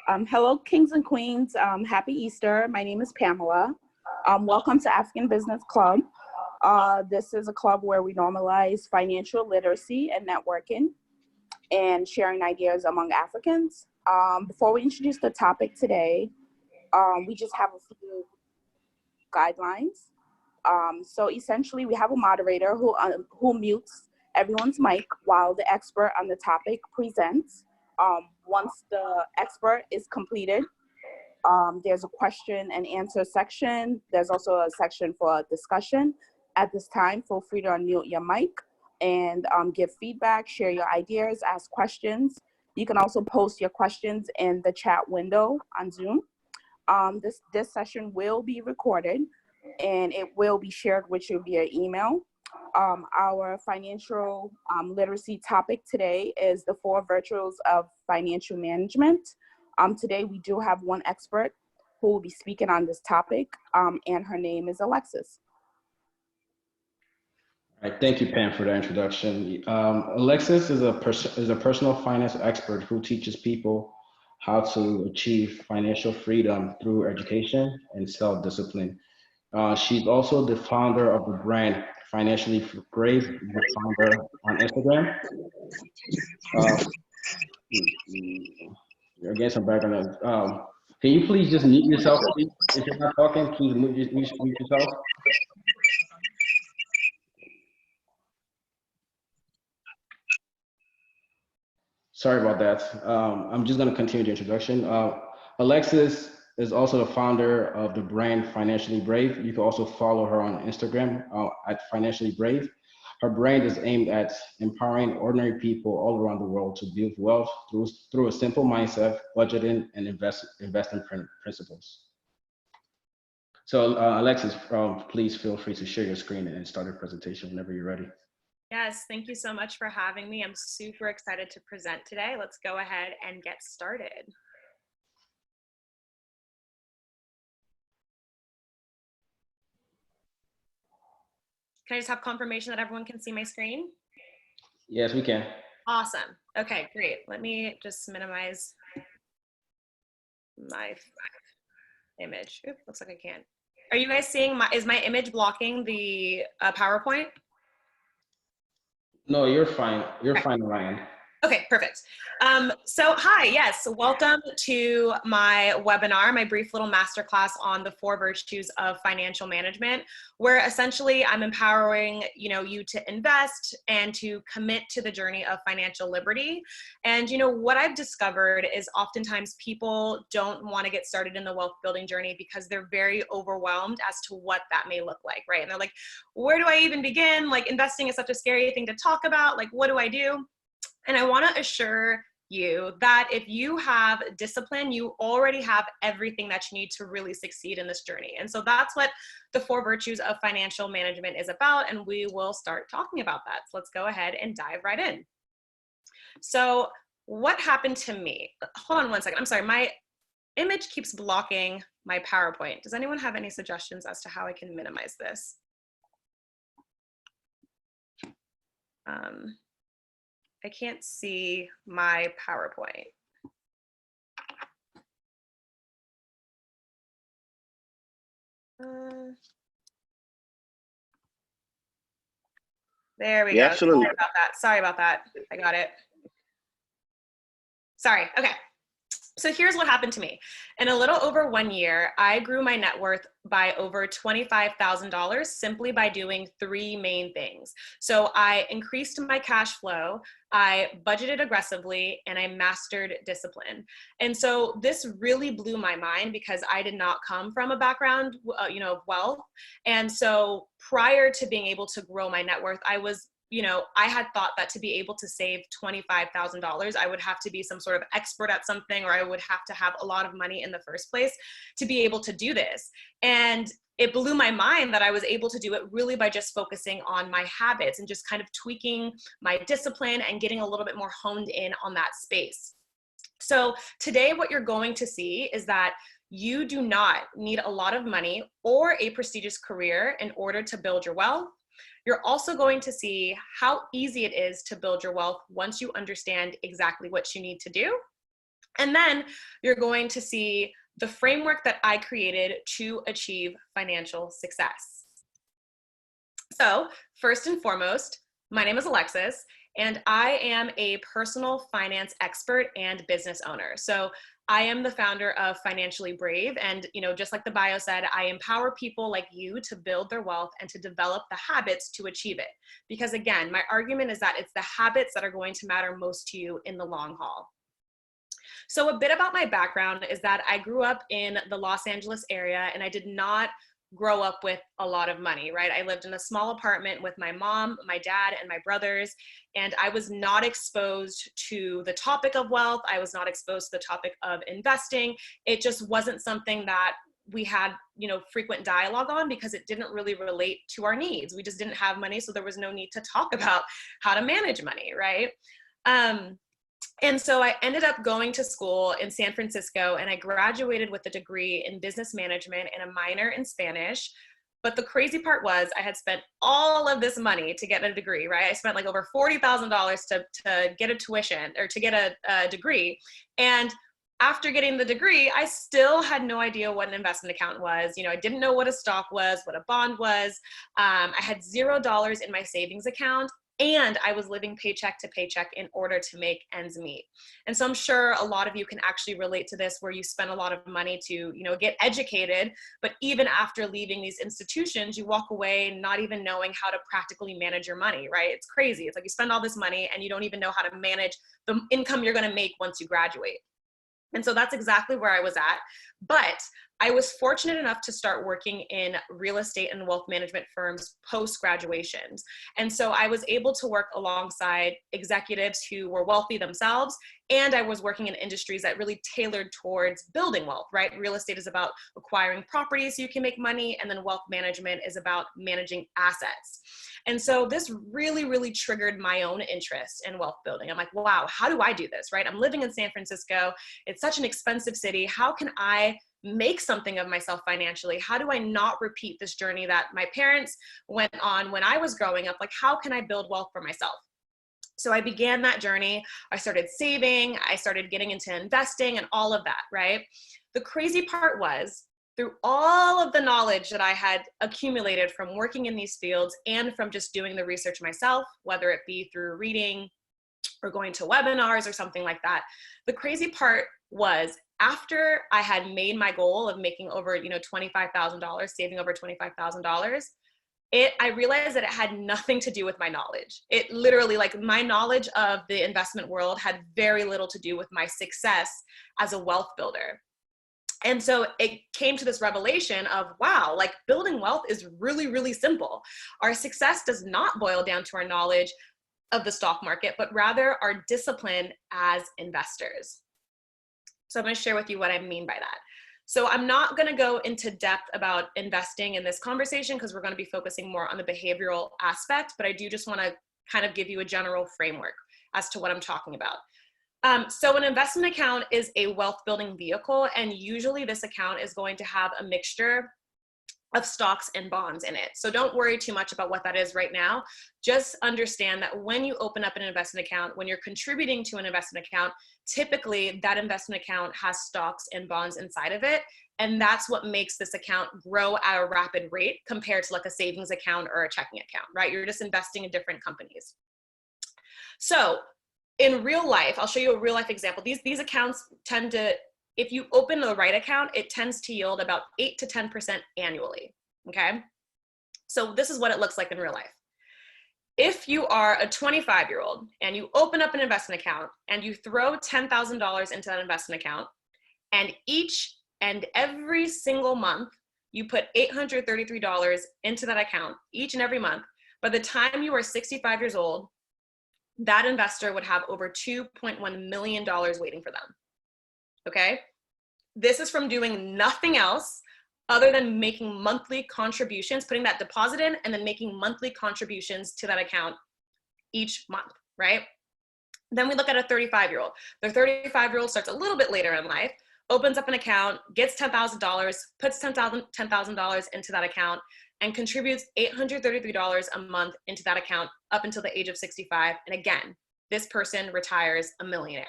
Hello, kings and queens. Happy Easter. My name is Pamela. Welcome to African Business Club. This is a club where we normalize financial literacy and networking and sharing ideas among Africans. Before we introduce the topic today, we just have a few guidelines. So essentially, we have a moderator who mutes everyone's mic while the expert on the topic presents. Once the expert is completed, there's a question and answer section. There's also a section for discussion. At this time, feel free to unmute your mic and give feedback, share your ideas, ask questions. You can also post your questions in the chat window on Zoom. This session will be recorded and it will be shared with you via email. Our financial literacy topic today is the 4 virtues of financial management. Today we do have one expert who will be speaking on this topic, and her name is Alexis. All right, thank you, Pam, for that introduction. Alexis is a personal finance expert who teaches people how to achieve financial freedom through education and self-discipline. She's also the founder of the brand Financially Brave, the founder on Instagram. You're getting some background. Can you please just mute yourself, please? If you're not talking, please mute yourself. Sorry about that. I'm just going to continue the introduction. Alexis is also the founder of the brand Financially Brave. You can also follow her on Instagram at Financially Brave. Her brand is aimed at empowering ordinary people all around the world to build wealth through a simple mindset, budgeting, and investing principles. So Alexis, please feel free to share your screen and start your presentation whenever you're ready. Yes, thank you so much for having me. I'm super excited to present today. Let's go ahead and get started. Can I just have confirmation that everyone can see my screen? Yes, we can. Awesome. Okay, great. Let me just minimize my image. Oop, looks like I can't. Are you guys seeing is my image blocking the PowerPoint? No, you're fine. You're fine, Ryan. Okay, perfect. So hi, yes, welcome to my webinar, my brief little masterclass on the 4 virtues of financial management, where essentially I'm empowering you to invest and to commit to the journey of financial liberty. And what I've discovered is oftentimes people don't want to get started in the wealth building journey because they're very overwhelmed as to what that may look like, right? And they're like, where do I even begin? Like, investing is such a scary thing to talk about. Like, what do I do? And I want to assure you that if you have discipline, you already have everything that you need to really succeed in this journey. And so that's what the 4 virtues of financial management is about. And we will start talking about that. So let's go ahead and dive right in. So what happened to me? Hold on one second. I'm sorry. My image keeps blocking my PowerPoint. Does anyone have any suggestions as to how I can minimize this? I can't see my PowerPoint. There we go. Absolutely. Sorry about that. I got it. Sorry. Okay. So here's what happened to me. In a little over 1 year, I grew my net worth by over $25,000 simply by doing 3 main things. So I increased my cash flow, I budgeted aggressively, and I mastered discipline. And so this really blew my mind because I did not come from a background, of wealth. And so prior to being able to grow my net worth, I had thought that to be able to save $25,000, I would have to be some sort of expert at something, or I would have to have a lot of money in the first place to be able to do this. And it blew my mind that I was able to do it really by just focusing on my habits and just kind of tweaking my discipline and getting a little bit more honed in on that space. So today, what you're going to see is that you do not need a lot of money or a prestigious career in order to build your wealth. You're also going to see how easy it is to build your wealth once you understand exactly what you need to do. And then you're going to see the framework that I created to achieve financial success. So first and foremost, my name is Alexis, and I am a personal finance expert and business owner. So I am the founder of Financially Brave. And, just like the bio said, I empower people like you to build their wealth and to develop the habits to achieve it. Because again, my argument is that it's the habits that are going to matter most to you in the long haul. So a bit about my background is that I grew up in the Los Angeles area, and I did not grow up with a lot of money, right? I lived in a small apartment with my mom, my dad, and my brothers, and I was not exposed to the topic of wealth. I was not exposed to the topic of investing. It just wasn't something that we had, frequent dialogue on because it didn't really relate to our needs. We just didn't have money, so there was no need to talk about how to manage money, right? And so I ended up going to school in San Francisco, and I graduated with a degree in business management and a minor in Spanish. But the crazy part was I had spent all of this money to get a degree, right? I spent like over $40,000 to get a tuition or to get a degree. And after getting the degree, I still had no idea what an investment account was. I didn't know what a stock was, what a bond was. I had $0 in my savings account. And I was living paycheck to paycheck in order to make ends meet. And so I'm sure a lot of you can actually relate to this, where you spend a lot of money to, get educated. But even after leaving these institutions, you walk away not even knowing how to practically manage your money, right? It's crazy. It's like you spend all this money and you don't even know how to manage the income you're going to make once you graduate. And so that's exactly where I was at. But I was fortunate enough to start working in real estate and wealth management firms post-graduation. And so I was able to work alongside executives who were wealthy themselves, and I was working in industries that really tailored towards building wealth, right? Real estate is about acquiring properties so you can make money, and then wealth management is about managing assets. And so this really, really triggered my own interest in wealth building. I'm like, wow, how do I do this, right? I'm living in San Francisco. It's such an expensive city. How can I make something of myself financially? How do I not repeat this journey that my parents went on when I was growing up? Like, how can I build wealth for myself? So I began that journey. I started saving. I started getting into investing and all of that, right? The crazy part was, through all of the knowledge that I had accumulated from working in these fields and from just doing the research myself, whether it be through reading or going to webinars or something like that, the crazy part was, after I had made my goal of making over, $25,000, saving over $25,000, I realized that it had nothing to do with my knowledge. It literally, like, my knowledge of the investment world had very little to do with my success as a wealth builder. And so it came to this revelation of, wow, like, building wealth is really, really simple. Our success does not boil down to our knowledge of the stock market, but rather our discipline as investors. So I'm going to share with you what I mean by that. So I'm not going to go into depth about investing in this conversation because we're going to be focusing more on the behavioral aspect, but I do just want to kind of give you a general framework as to what I'm talking about. So an investment account is a wealth building vehicle, and usually this account is going to have a mixture of stocks and bonds in it. So don't worry too much about what that is right now. Just understand that when you open up an investment account, when you're contributing to an investment account, typically that investment account has stocks and bonds inside of it. And that's what makes this account grow at a rapid rate compared to like a savings account or a checking account, right? You're just investing in different companies. So in real life, I'll show you a real life example. These accounts tend to, if you open the right account, it tends to yield about 8 to 10% annually, okay? So this is what it looks like in real life. If you are a 25-year-old and you open up an investment account and you throw $10,000 into that investment account, and each and every single month you put $833 into that account each and every month, by the time you are 65 years old, that investor would have over $2.1 million waiting for them. Okay? This is from doing nothing else other than making monthly contributions, putting that deposit in and then making monthly contributions to that account each month, right? Then we look at a 35-year-old. The 35-year-old starts a little bit later in life, opens up an account, gets $10,000, puts $10,000 into that account, and contributes $833 a month into that account up until the age of 65. And again, this person retires a millionaire.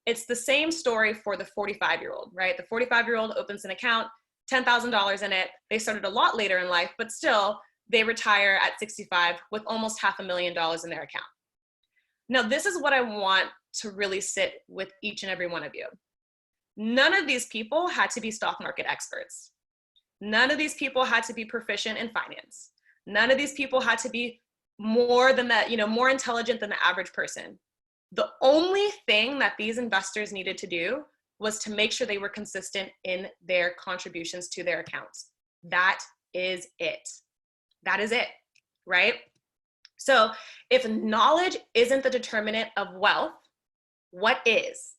It's the same story for the 45-year-old, right? The 45-year-old opens an account, $10,000 in it. They started a lot later in life, but still they retire at 65 with almost $500,000 in their account. Now, this is what I want to really sit with each and every one of you. None of these people had to be stock market experts. None of these people had to be proficient in finance. None of these people had to be more than that, more intelligent than the average person. The only thing that these investors needed to do was to make sure they were consistent in their contributions to their accounts. That is it. That is it, right? So if knowledge isn't the determinant of wealth, what is,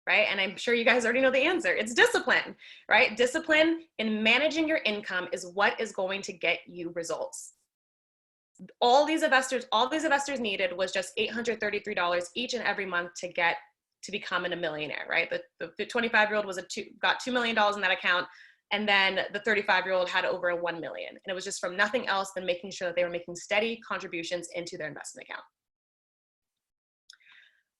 right? And I'm sure you guys already know the answer. It's discipline, right? Discipline in managing your income is what is going to get you results. All these investors needed was just $833 each and every month to become a millionaire, right? The 25-year-old got $2 million in that account, and then the 35-year-old had over $1 million. And it was just from nothing else than making sure that they were making steady contributions into their investment account.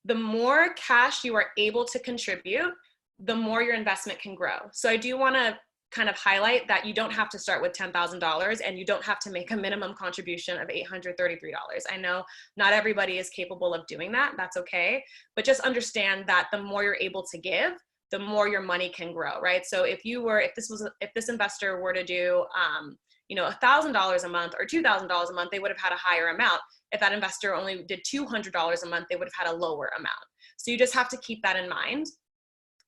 The more cash you are able to contribute, the more your investment can grow. So I do want to kind of highlight that you don't have to start with $10,000 and you don't have to make a minimum contribution of $833. I know not everybody is capable of doing that. That's okay. But just understand that the more you're able to give, the more your money can grow, right? So if this investor were to do, $1,000 a month or $2,000 a month, they would have had a higher amount. If that investor only did $200 a month, they would have had a lower amount. So you just have to keep that in mind.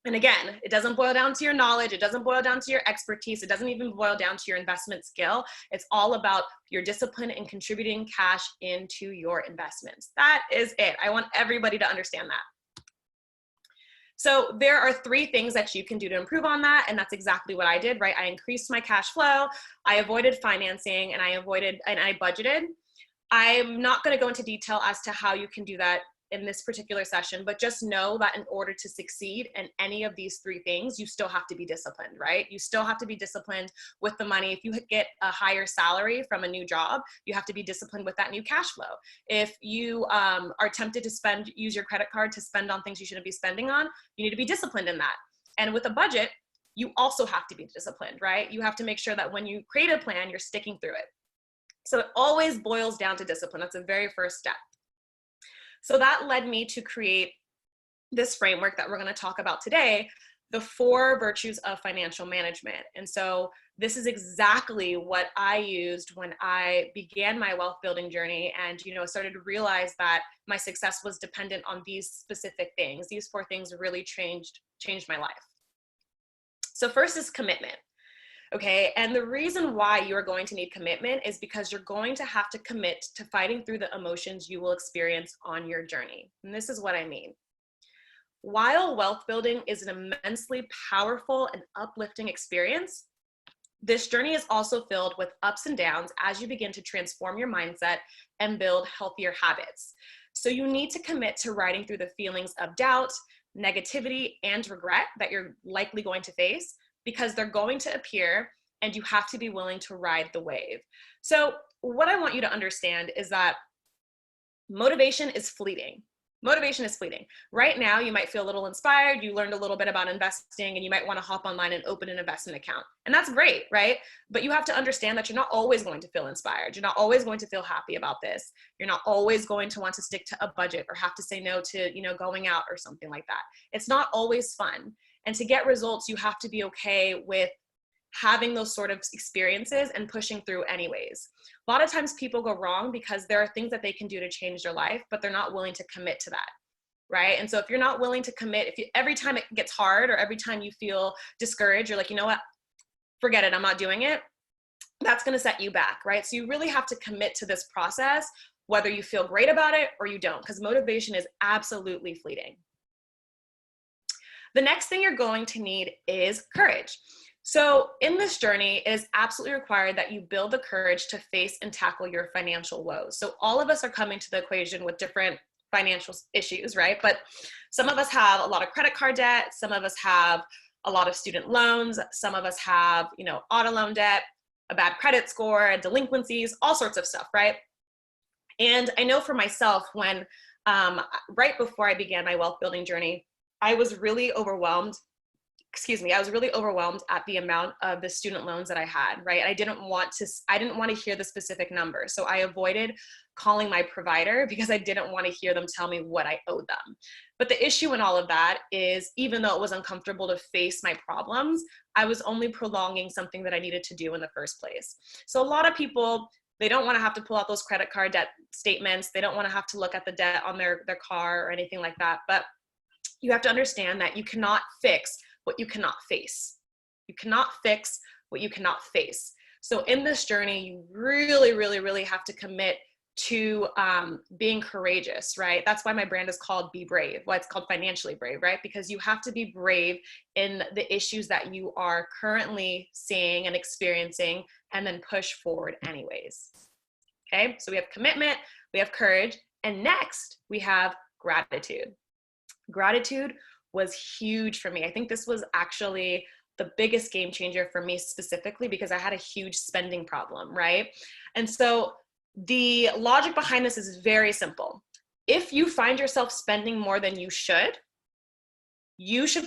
And again, it doesn't boil down to your knowledge. It doesn't boil down to your expertise. It doesn't even boil down to your investment skill. It's all about your discipline in contributing cash into your investments. That is it. I want everybody to understand that. So there are 3 things that you can do to improve on that. And that's exactly what I did, right? I increased my cash flow. I avoided financing and I budgeted. I'm not going to go into detail as to how you can do that in this particular session, but just know that in order to succeed in any of these 3 things, you still have to be disciplined, right? You still have to be disciplined with the money. If you get a higher salary from a new job, you have to be disciplined with that new cash flow. If you are tempted to use your credit card to spend on things you shouldn't be spending on, you need to be disciplined in that. And with a budget, you also have to be disciplined, right? You have to make sure that when you create a plan, you're sticking through it. So it always boils down to discipline. That's the very first step. So that led me to create this framework that we're going to talk about today, the 4 virtues of financial management. And so this is exactly what I used when I began my wealth building journey and, started to realize that my success was dependent on these specific things. These 4 things really changed my life. So first is commitment. Okay, and the reason why you are going to need commitment is because you're going to have to commit to fighting through the emotions you will experience on your journey. And this is what I mean. While wealth building is an immensely powerful and uplifting experience, this journey is also filled with ups and downs as you begin to transform your mindset and build healthier habits. So you need to commit to riding through the feelings of doubt, negativity, and regret that you're likely going to face, because they're going to appear and you have to be willing to ride the wave. So what I want you to understand is that motivation is fleeting. Motivation is fleeting. Right now, you might feel a little inspired. You learned a little bit about investing and you might want to hop online and open an investment account. And that's great, right? But you have to understand that you're not always going to feel inspired. You're not always going to feel happy about this. You're not always going to want to stick to a budget or have to say no to, going out or something like that. It's not always fun. And to get results, you have to be okay with having those sort of experiences and pushing through anyways. A lot of times people go wrong because there are things that they can do to change their life, but they're not willing to commit to that, right? And so if you're not willing to commit, every time it gets hard or every time you feel discouraged, you're like, you know what, forget it, I'm not doing it, that's going to set you back, right? So you really have to commit to this process, whether you feel great about it or you don't, because motivation is absolutely fleeting. The next thing you're going to need is courage. So in this journey, it is absolutely required that you build the courage to face and tackle your financial woes. So all of us are coming to the equation with different financial issues, right? But some of us have a lot of credit card debt. Some of us have a lot of student loans. Some of us have, auto loan debt, a bad credit score, delinquencies, all sorts of stuff, right? And I know for myself, when right before I began my wealth building journey, I was really overwhelmed. I was really overwhelmed at the amount of the student loans that I had, right? I didn't want to hear the specific number. So I avoided calling my provider because I didn't want to hear them tell me what I owed them. But the issue in all of that is, even though it was uncomfortable to face my problems, I was only prolonging something that I needed to do in the first place. So a lot of people, they don't want to have to pull out those credit card debt statements. They don't want to have to look at the debt on their car or anything like that. But you have to understand that you cannot fix what you cannot face. You cannot fix what you cannot face. So in this journey, you really, really, really have to commit to being courageous, right? That's why my brand is called Be Brave. Why it's called Financially Brave, right? Because you have to be brave in the issues that you are currently seeing and experiencing, and then push forward anyways. Okay, so we have commitment, we have courage, and next we have gratitude. Gratitude was huge for me. I think this was actually the biggest game changer for me specifically because I had a huge spending problem, right? And so the logic behind this is very simple. If you find yourself spending more than you should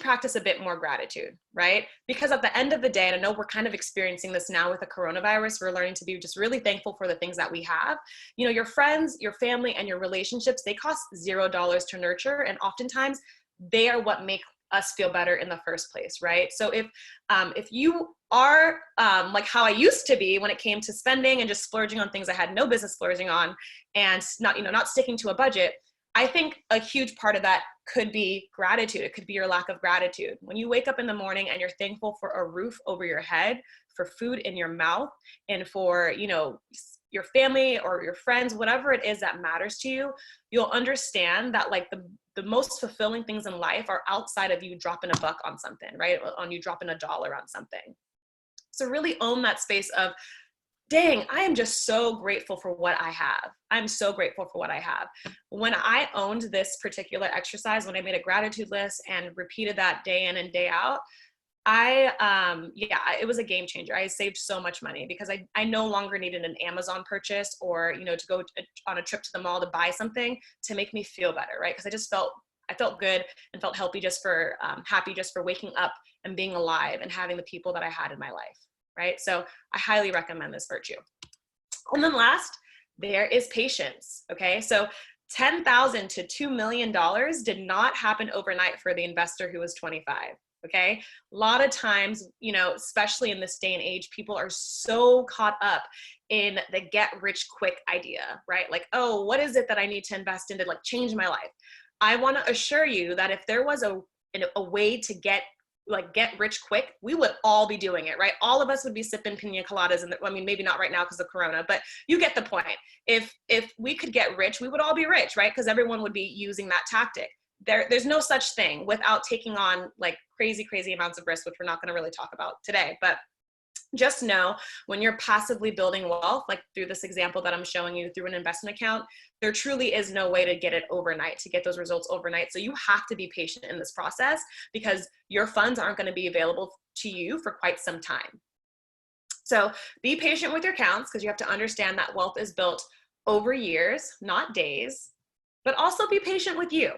practice a bit more gratitude, right? Because at the end of the day, and I know we're kind of experiencing this now with the coronavirus, we're learning to be just really thankful for the things that we have. You know, your friends, your family, and your relationships, they cost $0 to nurture. And oftentimes they are what make us feel better in the first place, right? So if you are like how I used to be when it came to spending and just splurging on things I had no business splurging on, and not sticking to a budget, I think a huge part of that could be gratitude. It could be your lack of gratitude. When you wake up in the morning and you're thankful for a roof over your head, for food in your mouth, and for, your family or your friends, whatever it is that matters to you, you'll understand that like the most fulfilling things in life are outside of you dropping $1 on something, right? On you dropping $1 on something. So really own that space of, dang, I am just so grateful for what I have. I'm so grateful for what I have. When I owned this particular exercise, when I made a gratitude list and repeated that day in and day out, it was a game changer. I saved so much money because I no longer needed an Amazon purchase or, to go on a trip to the mall to buy something to make me feel better, right? Because I felt good and felt happy just for waking up and being alive and having the people that I had in my life, right? So I highly recommend this virtue. And then last, there is patience, okay? So $10,000 to $2 million did not happen overnight for the investor who was 25. Okay. A lot of times, especially in this day and age, people are so caught up in the get rich quick idea, right? Like, oh, what is it that I need to invest in to like change my life? I want to assure you that if there was a way to get rich quick, we would all be doing it, right? All of us would be sipping pina coladas, and maybe not right now because of Corona, but you get the point. If we could get rich, we would all be rich, right? Because everyone would be using that tactic. There's no such thing without taking on like crazy amounts of risk, which we're not going to really talk about today. But just know when you're passively building wealth, like through this example that I'm showing you through an investment account, there truly is no way to get it overnight, to get those results overnight. So you have to be patient in this process because your funds aren't going to be available to you for quite some time. So be patient with your accounts because you have to understand that wealth is built over years, not days, but also be patient with you.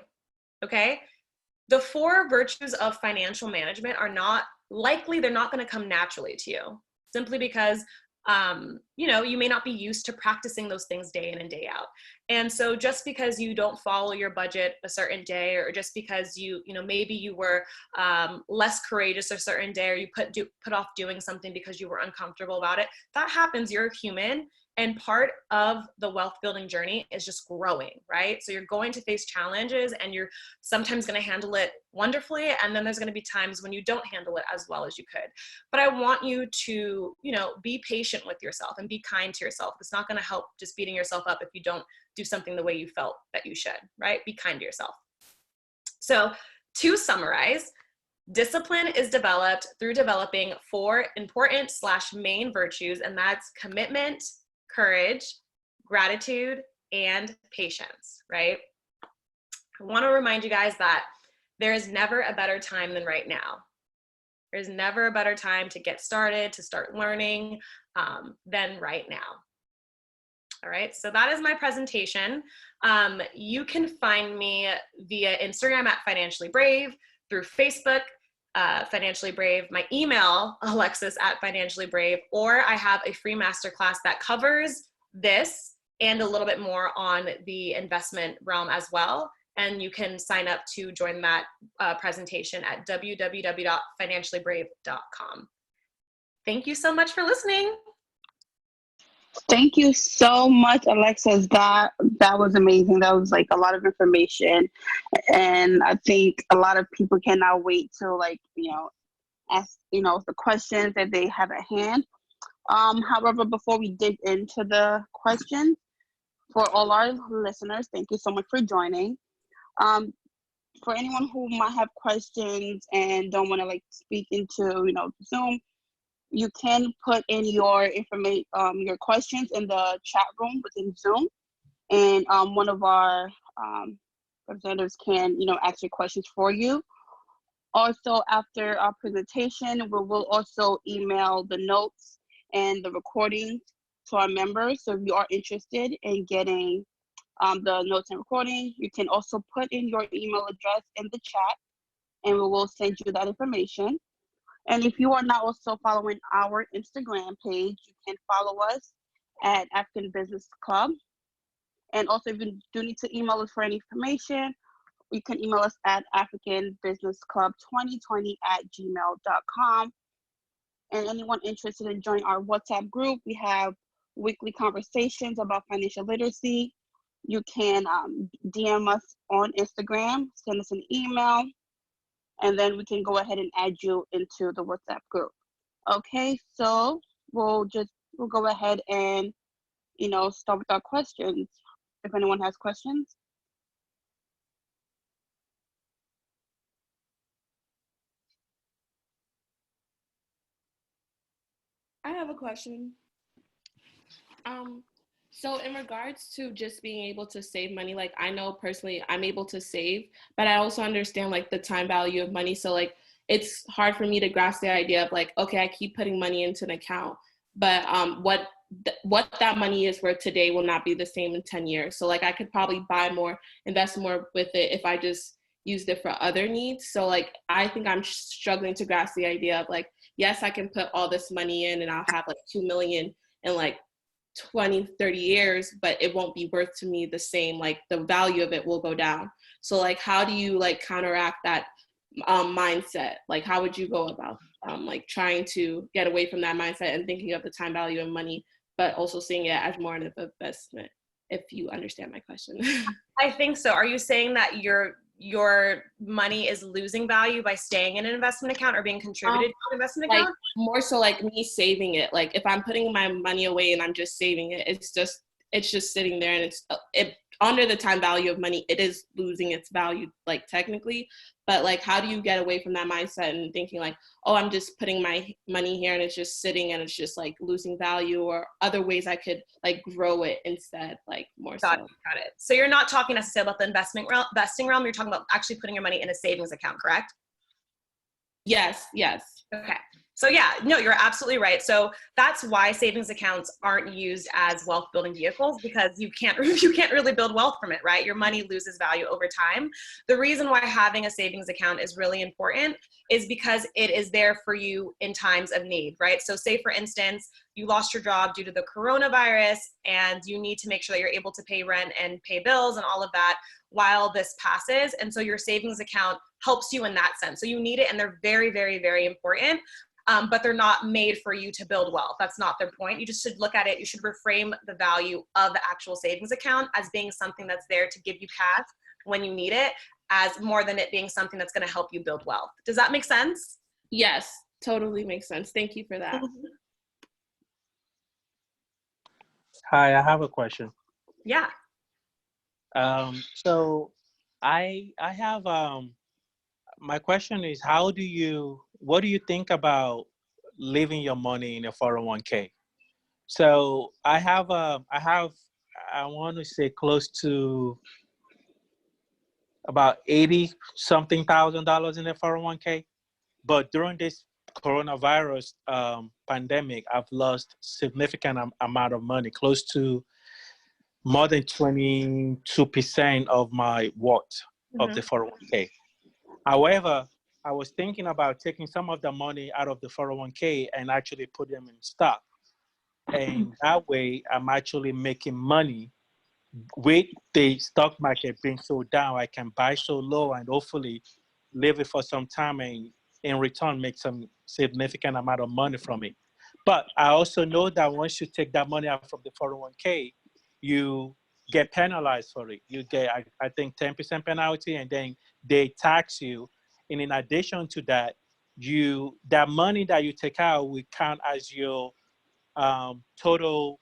Okay. The 4 virtues of financial management are not likely, they're not going to come naturally to you simply because, you may not be used to practicing those things day in and day out. And so just because you don't follow your budget a certain day, or just because maybe you were less courageous a certain day, or you put off doing something because you were uncomfortable about it, that happens. You're human. And part of the wealth building journey is just growing, right? So you're going to face challenges and you're sometimes going to handle it wonderfully. And then there's going to be times when you don't handle it as well as you could. But I want you to, be patient with yourself and be kind to yourself. It's not going to help just beating yourself up if you don't do something the way you felt that you should, right? Be kind to yourself. So to summarize, discipline is developed through developing 4 important / main virtues, and that's commitment, courage, gratitude, and patience, right? I want to remind you guys that there is never a better time than right now. There's never a better time to get started, to start learning than right now. All right, so that is my presentation. You can find me via Instagram at Financially Brave. through Facebook, Financially Brave, my email, Alexis at Financially Brave, or I have a free masterclass that covers this and a little bit more on the investment realm as well. And you can sign up to join that presentation at www.financiallybrave.com. Thank you so much for listening. Thank you so much, Alexis. That was amazing. That was like a lot of information, and I think a lot of people cannot wait to ask the questions that they have at hand. However, before we dig into the questions, for all our listeners, thank you so much for joining. For anyone who might have questions and don't want to speak into Zoom, you can put in your information, your questions in the chat room within Zoom, and one of our representatives can ask your questions for you. Also, after our presentation, we will also email the notes and the recordings to our members. So if you are interested in getting the notes and recording, you can also put in your email address in the chat, and we will send you that information. And if you are not also following our Instagram page, you can follow us at African Business Club. And also, if you do need to email us for any information, you can email us at africanbusinessclub2020@gmail.com. And anyone interested in joining our WhatsApp group, we have weekly conversations about financial literacy. You can DM us on Instagram, send us an email, and then we can go ahead and add you into the WhatsApp group. Okay, so we'll go ahead and start with our questions. If anyone has questions. I have a question. So in regards to just being able to save money, I know personally I'm able to save, but I also understand the time value of money. So it's hard for me to grasp the idea of okay, I keep putting money into an account, but what that money is worth today will not be the same in 10 years. So I could probably buy more, invest more with it if I just used it for other needs. So I think I'm struggling to grasp the idea of yes, I can put all this money in and I'll have 2 million in 20, 30 years, but it won't be worth to me the same. The value of it will go down. So how do you counteract that mindset? How would you go about trying to get away from that mindset and thinking of the time value of money, but also seeing it as more of an investment, if you understand my question? I think so. Are you saying that your money is losing value by staying in an investment account or being contributed to an investment account? More so me saving it. If I'm putting my money away and I'm just saving it, it's just sitting there, and it under the time value of money, it is losing its value technically. But how do you get away from that mindset and thinking oh, I'm just putting my money here and it's just sitting and it's just losing value, or other ways I could grow it instead, more so. Got it. So you're not talking necessarily about the investing realm. You're talking about actually putting your money in a savings account, correct? Yes. Okay. So yeah, no, you're absolutely right. So that's why savings accounts aren't used as wealth building vehicles, because you can't really build wealth from it, right? Your money loses value over time. The reason why having a savings account is really important is because it is there for you in times of need, right? So say for instance, you lost your job due to the coronavirus and you need to make sure that you're able to pay rent and pay bills and all of that while this passes. And so your savings account helps you in that sense. So you need it, and they're very, very, very important. But they're not made for you to build wealth. That's not their point. You just should look at it. You should reframe the value of the actual savings account as being something that's there to give you cash when you need it, as more than it being something that's going to help you build wealth. Does that make sense? Yes, totally makes sense. Thank you for that. Hi, I have a question. Yeah. So I have my question is, what do you think about leaving your money in a 401k? So I want to say close to about 80 something $1,000 in a 401k. But during this coronavirus pandemic, I've lost significant amount of money, close to more than 22% of my worth of the 401k. However, I was thinking about taking some of the money out of the 401k and actually put them in stock. And that way, I'm actually making money with the stock market being so down. I can buy so low and hopefully leave it for some time and in return make some significant amount of money from it. But I also know that once you take that money out from the 401k, you get penalized for it. You get, I think, 10% penalty, and then they tax you. And in addition to that, that money that you take out will count as your total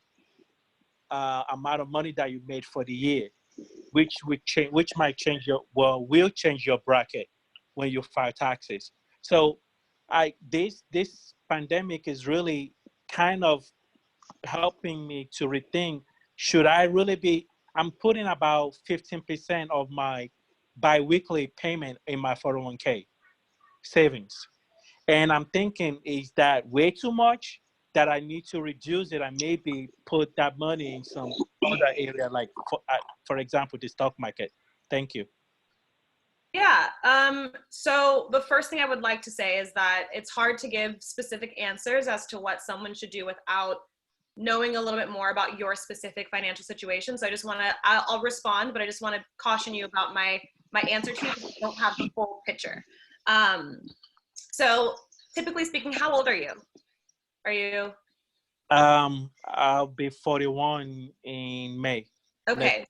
amount of money that you made for the year, which might change will change your bracket when you file taxes. So this pandemic is really kind of helping me to rethink, should I really be, I'm putting about 15% of my biweekly payment in my 401k savings. And I'm thinking, is that way too much that I need to reduce it and maybe put that money in some other area, like, for example, the stock market? Thank you. Yeah. So the first thing I would like to say is that it's hard to give specific answers as to what someone should do without knowing a little bit more about your specific financial situation. So I just want to, I'll respond, but I just want to caution you about my answer to you because I don't have the full picture. So typically speaking, how old are you? Are you? I'll be 41 in May. Okay.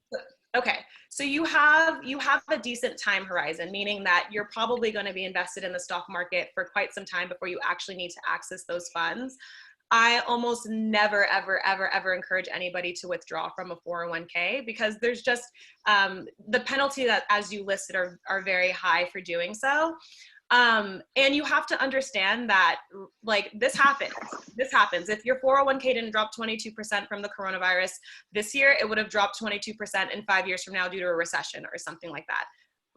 Okay. So you have a decent time horizon, meaning that you're probably going to be invested in the stock market for quite some time before you actually need to access those funds. I almost never, ever, ever, ever encourage anybody to withdraw from a 401k because there's just the penalty that, as you listed, are very high for doing so. And you have to understand that, like, this happens. If your 401k didn't drop 22% from the coronavirus this year, it would have dropped 22% in 5 years from now due to a recession or something like that.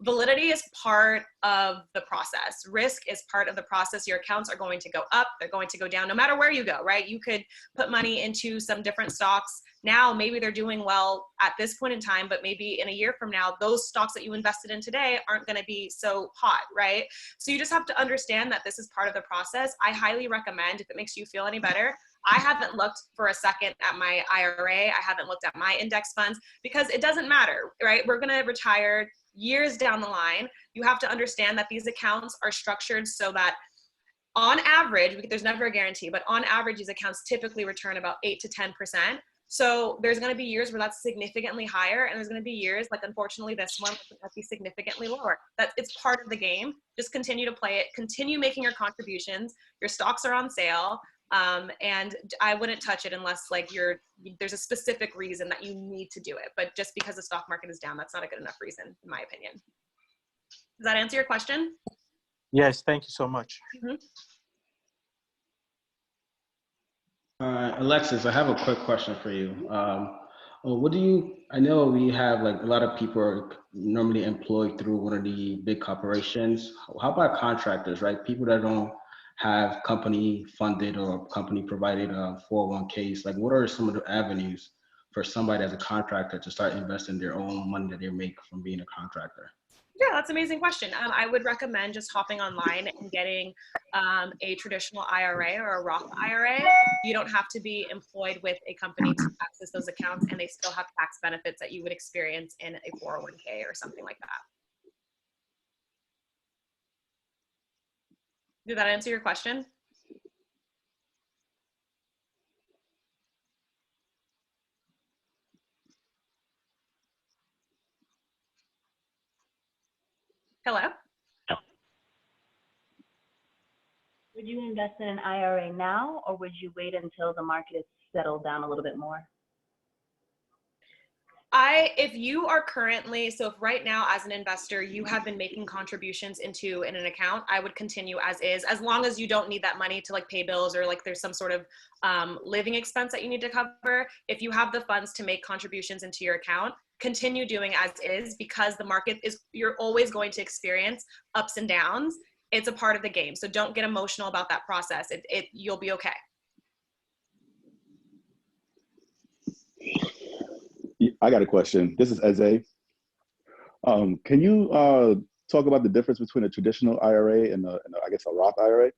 Validity is part of the process. Risk is part of the process. Your accounts are going to go up. They're going to go down no matter where you go, right? You could put money into some different stocks. Now, maybe they're doing well at this point in time, but maybe in a year from now, those stocks that you invested in today aren't going to be so hot, right? So you just have to understand that this is part of the process. I highly recommend, if it makes you feel any better, I haven't looked for a second at my IRA. I haven't looked at my index funds because it doesn't matter, right? We're going to retire years down the line. You have to understand that these accounts are structured so that on average, there's never a guarantee, but on average, these accounts typically return about 8 to 10%. So there's going to be years where that's significantly higher, and there's going to be years, like unfortunately this one, that might be significantly lower. It's part of the game. Just continue to play it. Continue making your contributions. Your stocks are on sale. And I wouldn't touch it unless there's a specific reason that you need to do it. But just because the stock market is down, that's not a good enough reason, in my opinion. Does that answer your question? Yes, thank you so much. Mm-hmm. Alexis, I have a quick question for you. I know we have like a lot of people are normally employed through one of the big corporations. How about contractors, right? People that don't have company funded or company provided 401ks. Like, what are some of the avenues for somebody as a contractor to start investing their own money that they make from being a contractor? Yeah, that's an amazing question. I would recommend just hopping online and getting a traditional IRA or a Roth IRA. You don't have to be employed with a company to access those accounts, and they still have tax benefits that you would experience in a 401k or something like that. Did that answer your question? Hello? Would you invest in an IRA now, or would you wait until the market is settled down a little bit more? If you are currently, so if right now as an investor, you have been making contributions into an account, I would continue as is, as long as you don't need that money to like pay bills or like there's some sort of living expense that you need to cover. If you have the funds to make contributions into your account, continue doing as is, because the market you're always going to experience ups and downs. It's a part of the game. So don't get emotional about that process. You'll be okay. I got a question. This is Eze. Can you talk about the difference between a traditional IRA and I guess a Roth IRA?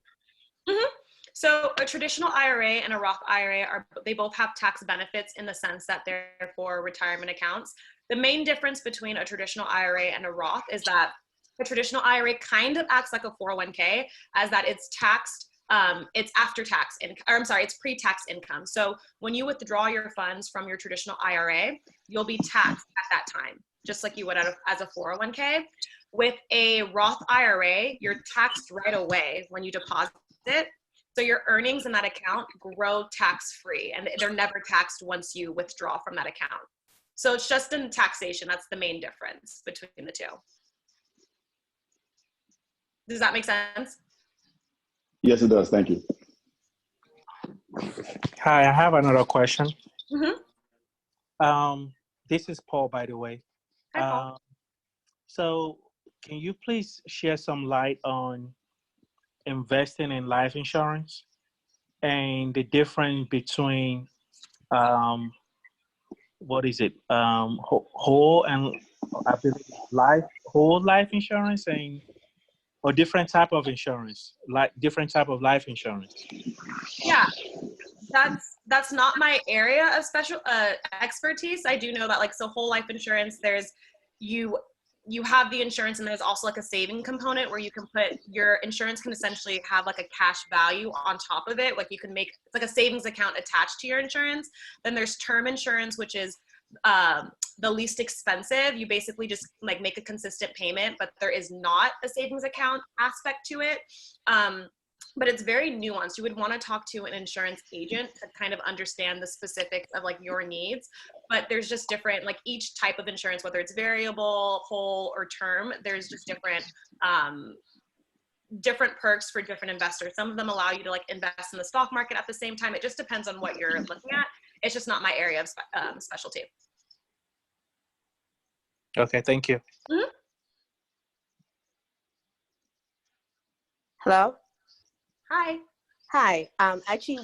Mm-hmm. So a traditional IRA and a Roth IRA they both have tax benefits in the sense that they're for retirement accounts. The main difference between a traditional IRA and a Roth is that a traditional IRA kind of acts like a 401k, as that it's taxed, it's after tax income, or I'm sorry, it's pre-tax income. So when you withdraw your funds from your traditional IRA, you'll be taxed at that time, just like you would as a 401k. With a Roth IRA, you're taxed right away when you deposit it. So your earnings in that account grow tax-free, and they're never taxed once you withdraw from that account. So it's just in taxation. That's the main difference between the two. Does that make sense? Yes, it does. Thank you. Hi, I have another question. Mm-hmm. This is Paul, by the way. Hi, Paul. So can you please share some light on investing in life insurance and the difference between what is it, whole and I believe whole life insurance and or different type of insurance, like different type of life insurance? Yeah, that's not my area of special expertise. I do know that, like, so whole life insurance, there's you have the insurance, and there's also like a saving component where you can put your insurance can essentially have like a cash value on top of it. Like you can it's like a savings account attached to your insurance. Then there's term insurance, which is the least expensive. You basically just like make a consistent payment, but there is not a savings account aspect to it. But it's very nuanced. You would want to talk to an insurance agent to kind of understand the specifics of like your needs. But there's just different, like each type of insurance, whether it's variable, whole, or term, there's just different perks for different investors. Some of them allow you to like invest in the stock market at the same time. It just depends on what you're looking at. It's just not my area of specialty. Okay, thank you. Mm-hmm. Hello? Hi. Hi. Actually,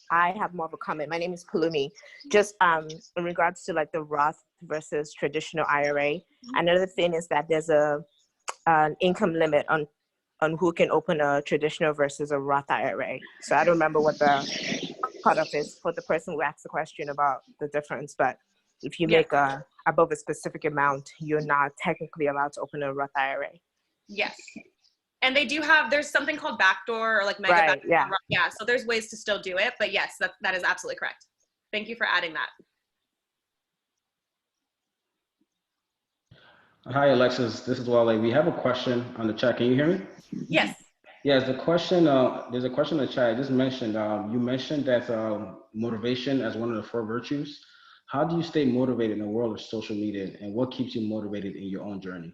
I have more of a comment. My name is Palumi. Just in regards to like the Roth versus traditional IRA, another thing is that there's an income limit on who can open a traditional versus a Roth IRA. So I don't remember what the cutoff is for the person who asked the question about the difference, but if you make above a specific amount, you're not technically allowed to open a Roth IRA. Yes. And they do there's something called backdoor or like mega backdoor. Yeah. Yeah. So there's ways to still do it, but yes, that is absolutely correct. Thank you for adding that. Hi, Alexis. This is Wale. We have a question on the chat. Can you hear me? Yes. Yes, the question, there's a question in the chat. I just mentioned, you mentioned that motivation as one of the 4 virtues. How do you stay motivated in the world of social media, and what keeps you motivated in your own journey?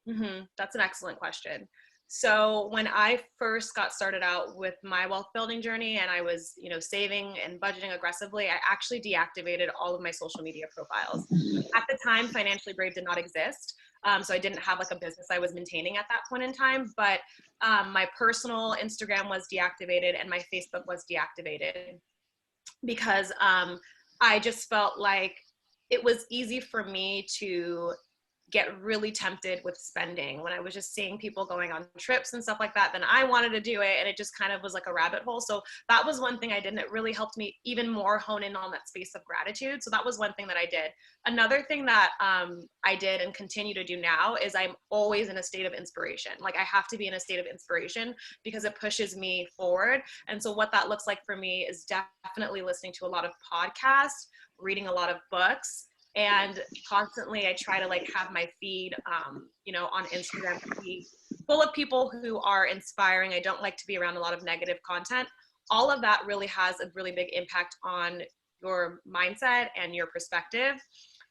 Mm-hmm. That's an excellent question. So when I first got started out with my wealth building journey and I was, saving and budgeting aggressively, I actually deactivated all of my social media profiles. At the time, Financially Brave did not exist. So I didn't have like a business I was maintaining at that point in time, but my personal Instagram was deactivated and my Facebook was deactivated because I just felt like it was easy for me to get really tempted with spending when I was just seeing people going on trips and stuff like that. Then I wanted to do it, and it just kind of was like a rabbit hole. So that was one thing I did, and it really helped me even more hone in on that space of gratitude. So that was one thing that I did. Another thing that I did and continue to do now is I'm always in a state of inspiration. Like I have to be in a state of inspiration because it pushes me forward. And so what that looks like for me is definitely listening to a lot of podcasts, reading a lot of books, and constantly I try to like have my feed, on Instagram to be full of people who are inspiring. I don't like to be around a lot of negative content. All of that really has a really big impact on your mindset and your perspective.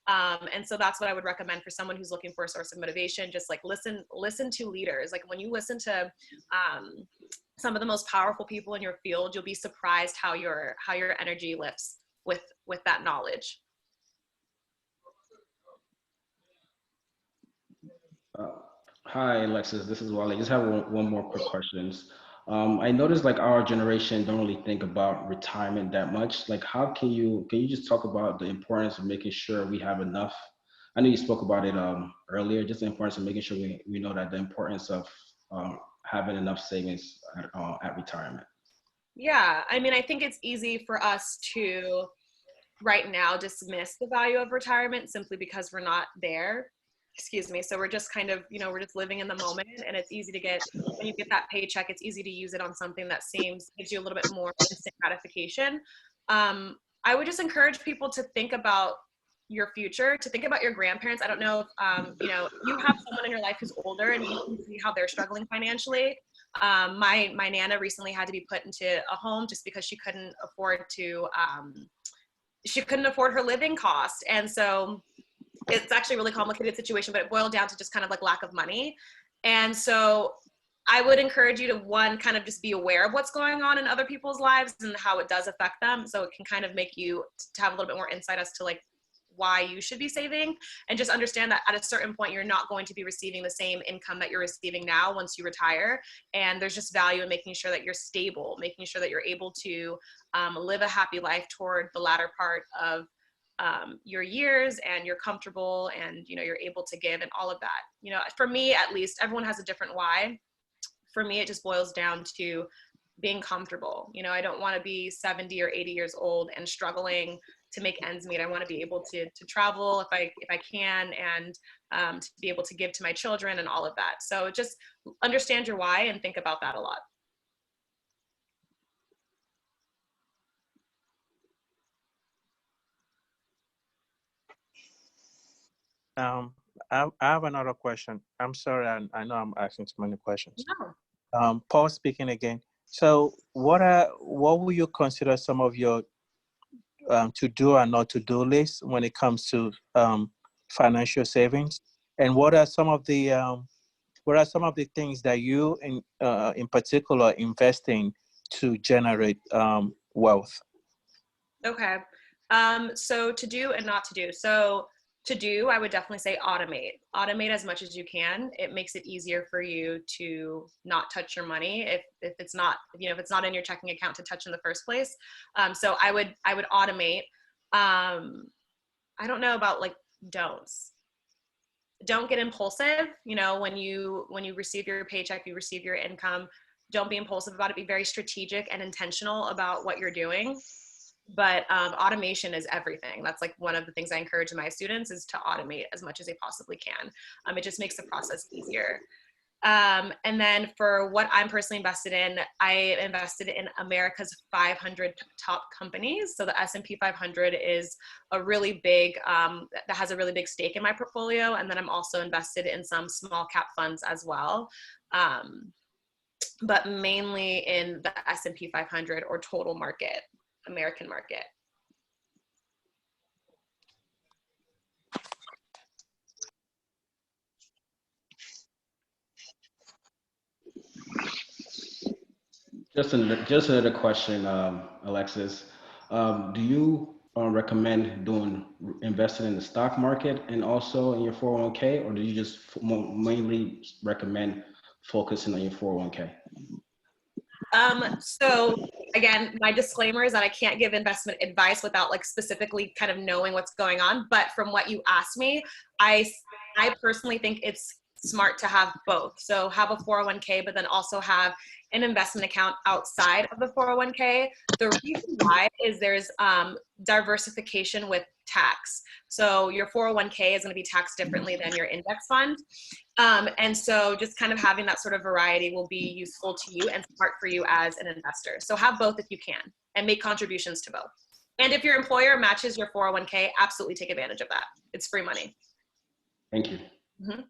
And so that's what I would recommend for someone who's looking for a source of motivation. Just like listen to leaders. Like when you listen to some of the most powerful people in your field, you'll be surprised how your energy lifts with that knowledge. Hi, Alexis. This is Wale. I just have one more quick questions. I noticed like our generation don't really think about retirement that much. Like, how can you just talk about the importance of making sure we have enough I know you spoke about it earlier, just the importance of making sure we know that the importance of having enough savings at retirement. Yeah, I mean, I think it's easy for us to right now dismiss the value of retirement simply because we're not there. Excuse me. So we're just kind of, we're just living in the moment, and it's easy to get, when you get that paycheck, it's easy to use it on something that gives you a little bit more instant gratification. I would just encourage people to think about your future, to think about your grandparents. I don't know if, you have someone in your life who's older and you can see how they're struggling financially. My Nana recently had to be put into a home just because she couldn't afford her living costs. And so it's actually a really complicated situation, but it boiled down to just kind of like lack of money. And so I would encourage you to, one, kind of just be aware of what's going on in other people's lives and how it does affect them. So it can kind of make you to have a little bit more insight as to like why you should be saving, and just understand that at a certain point, you're not going to be receiving the same income that you're receiving now once you retire. And there's just value in making sure that you're stable, making sure that you're able to live a happy life toward the latter part of your years, and you're comfortable, and you're able to give, and all of that. For me, at least, everyone has a different why. For me, it just boils down to being comfortable. I don't want to be 70 or 80 years old and struggling to make ends meet. I want to be able to travel if I can, and to be able to give to my children and all of that. So just understand your why and think about that a lot. I have another question. I'm sorry, I know I'm asking too many questions. No. Paul speaking again. So what would you consider some of your to do and not to do list when it comes to financial savings? And what are some of the things that you in particular invest in to generate wealth? Okay. So to do and not to do. So to do, I would definitely say automate as much as you can. It makes it easier for you to not touch your money if it's not, if it's not in your checking account to touch in the first place. So I would automate. I don't know about like don'ts. Don't get impulsive. When you receive your paycheck, you receive your income, don't be impulsive about it. Be very strategic and intentional about what you're doing. But automation is everything. That's like one of the things I encourage my students is to automate as much as they possibly can. It just makes the process easier. And then for what I'm personally invested in, I invested in America's 500 top companies. So the S&P 500 is a really big, that has a really big stake in my portfolio. And then I'm also invested in some small cap funds as well. But mainly in the S&P 500 or total market, American market. Just another question, Alexis. Do you recommend investing in the stock market and also in your 401k, or do you just mainly recommend focusing on your 401k? So again, my disclaimer is that I can't give investment advice without like specifically kind of knowing what's going on. But from what you asked me, I personally think it's smart to have both. So have a 401k, but then also have an investment account outside of the 401k. The reason why is there's diversification with tax. So your 401k is going to be taxed differently than your index fund. And so just kind of having that sort of variety will be useful to you and smart for you as an investor. So have both if you can, and make contributions to both. And if your employer matches your 401k, absolutely take advantage of that. It's free money. Thank you. Mm-hmm.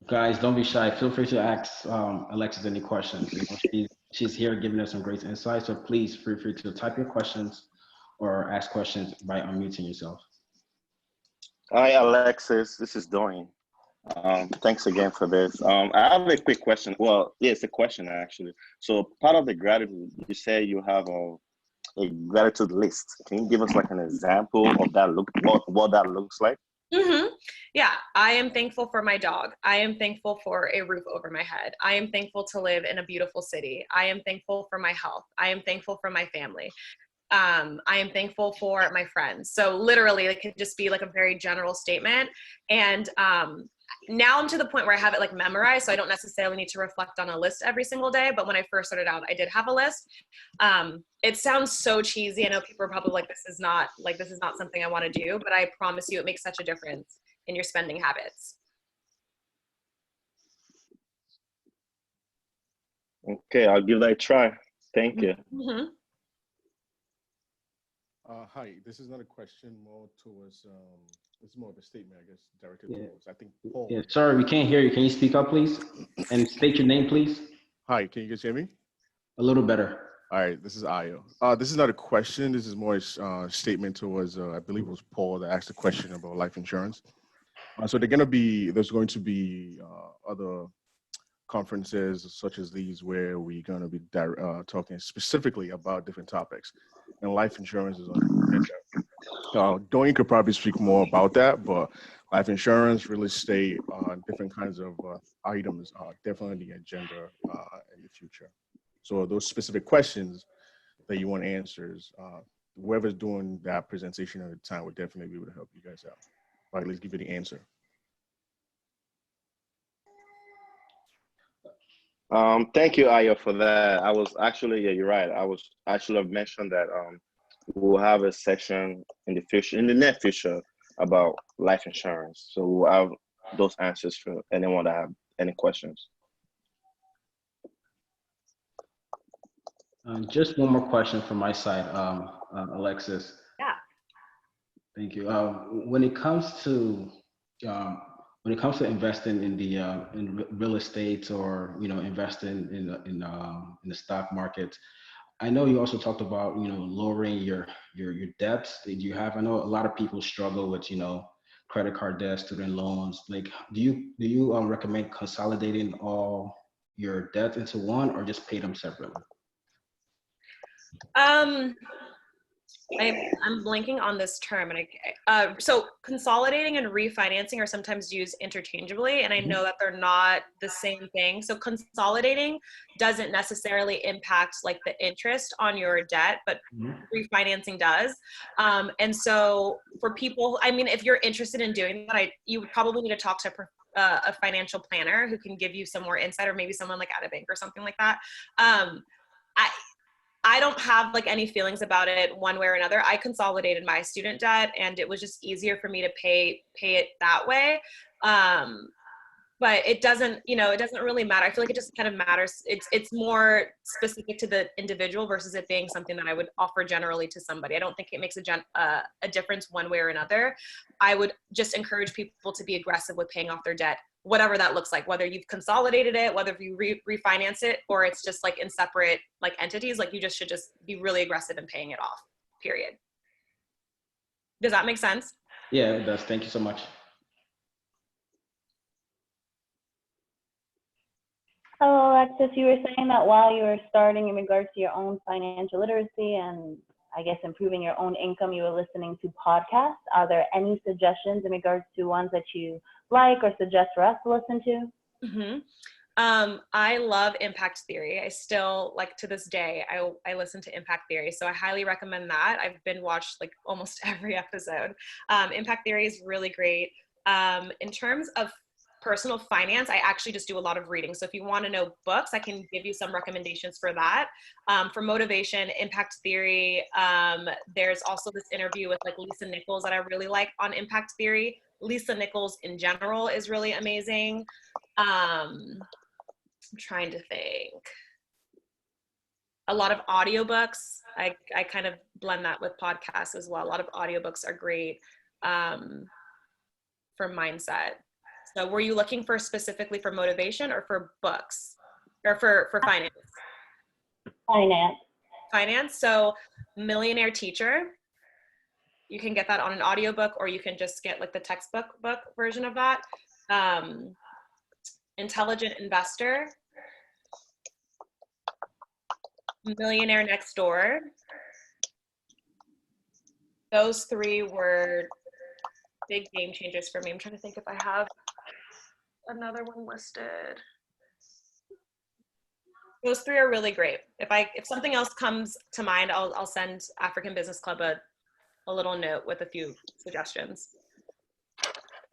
Guys, don't be shy. Feel free to ask Alexis any questions. She's here giving us some great insights. So please feel free to type your questions or ask questions by unmuting yourself. Hi, Alexis. This is Dorian. Thanks again for this. I have a quick question. Well, yeah, it's a question actually. So part of the gratitude, you say you have a gratitude list. Can you give us like an example of that what that looks like? Yeah, I am thankful for my dog. I am thankful for a roof over my head. I am thankful to live in a beautiful city. I am thankful for my health. I am thankful for my family. I am thankful for my friends. So literally it could just be like a very general statement. And now I'm to the point where I have it like memorized, so I don't necessarily need to reflect on a list every single day. But when I first started out, I did have a list. It sounds so cheesy. I know people are probably like, this is not something I want to do, but I promise you it makes such a difference in your spending habits. Okay, I'll give that a try. Thank you. Mm-hmm. Hi, this is not a question, more towards, it's more of a statement, I guess, directed Yeah. towards, I think, Paul. Yeah, sorry, we can't hear you. Can you speak up, please? And state your name, please. Hi, can you guys hear me? A little better. All right, this is Ayo. This is not a question. This is more a statement towards, I believe it was Paul that asked a question about life insurance. So there's going to be other conferences such as these where we're going to be talking specifically about different topics, and life insurance is on the agenda. Dwayne could probably speak more about that, but life insurance, real estate, different kinds of items are definitely the agenda in the future. So those specific questions that you want answers, whoever's doing that presentation at the time would definitely be able to help you guys out, or at least give you the answer. Thank you, Ayo, for that. I was actually, yeah, you're right. I should have mentioned that we'll have a section in the near future about life insurance. So we'll have those answers for anyone that have any questions. Just one more question from my side, Alexis. Yeah. Thank you. When it comes to investing in the in real estate, or investing in the stock market, I know you also talked about lowering your debts that you have. I know a lot of people struggle with credit card debt, student loans. Like, do you recommend consolidating all your debt into one, or just pay them separately? I'm blanking on this term, and so consolidating and refinancing are sometimes used interchangeably, and I know that they're not the same thing. So consolidating doesn't necessarily impact like the interest on your debt, but refinancing does. And so for people, I mean, if you're interested in doing that, you would probably need to talk to a financial planner who can give you some more insight, or maybe someone like at a bank or something like that. I don't have like any feelings about it one way or another. I consolidated my student debt, and it was just easier for me to pay it that way. But it doesn't really matter. I feel like it just kind of matters. It's more specific to the individual versus it being something that I would offer generally to somebody. I don't think it makes a difference one way or another. I would just encourage people to be aggressive with paying off their debt, whatever that looks like, whether you've consolidated it, whether you refinance it, or it's just like in separate like entities. Like, you just should just be really aggressive in paying it off, period. Does that make sense? Yeah, it does. Thank you so much. Hello, Alexis. You were saying that while you were starting in regards to your own financial literacy and I guess improving your own income, you were listening to podcasts. Are there any suggestions in regards to ones that you like or suggest for us to listen to? I love Impact Theory. I still, like, to this day, I listen to Impact Theory. So I highly recommend that. I've been watched like almost every episode. Impact Theory is really great. In terms of personal finance, I actually just do a lot of reading. So if you want to know books, I can give you some recommendations for that. For motivation, Impact Theory. There's also this interview with like Lisa Nichols that I really like on Impact Theory. Lisa Nichols in general is really amazing. I'm trying to think. A lot of audiobooks. I kind of blend that with podcasts as well. A lot of audiobooks are great for mindset. So were you looking for specifically for motivation or for books or for finance? Finance. So Millionaire Teacher, you can get that on an audiobook, or you can just get like the textbook version of that. Intelligent Investor, Millionaire Next Door. Those three were big game changers for me. I'm trying to think if I have another one listed. Those three are really great. If something else comes to mind, I'll send African Business Club a little note with a few suggestions.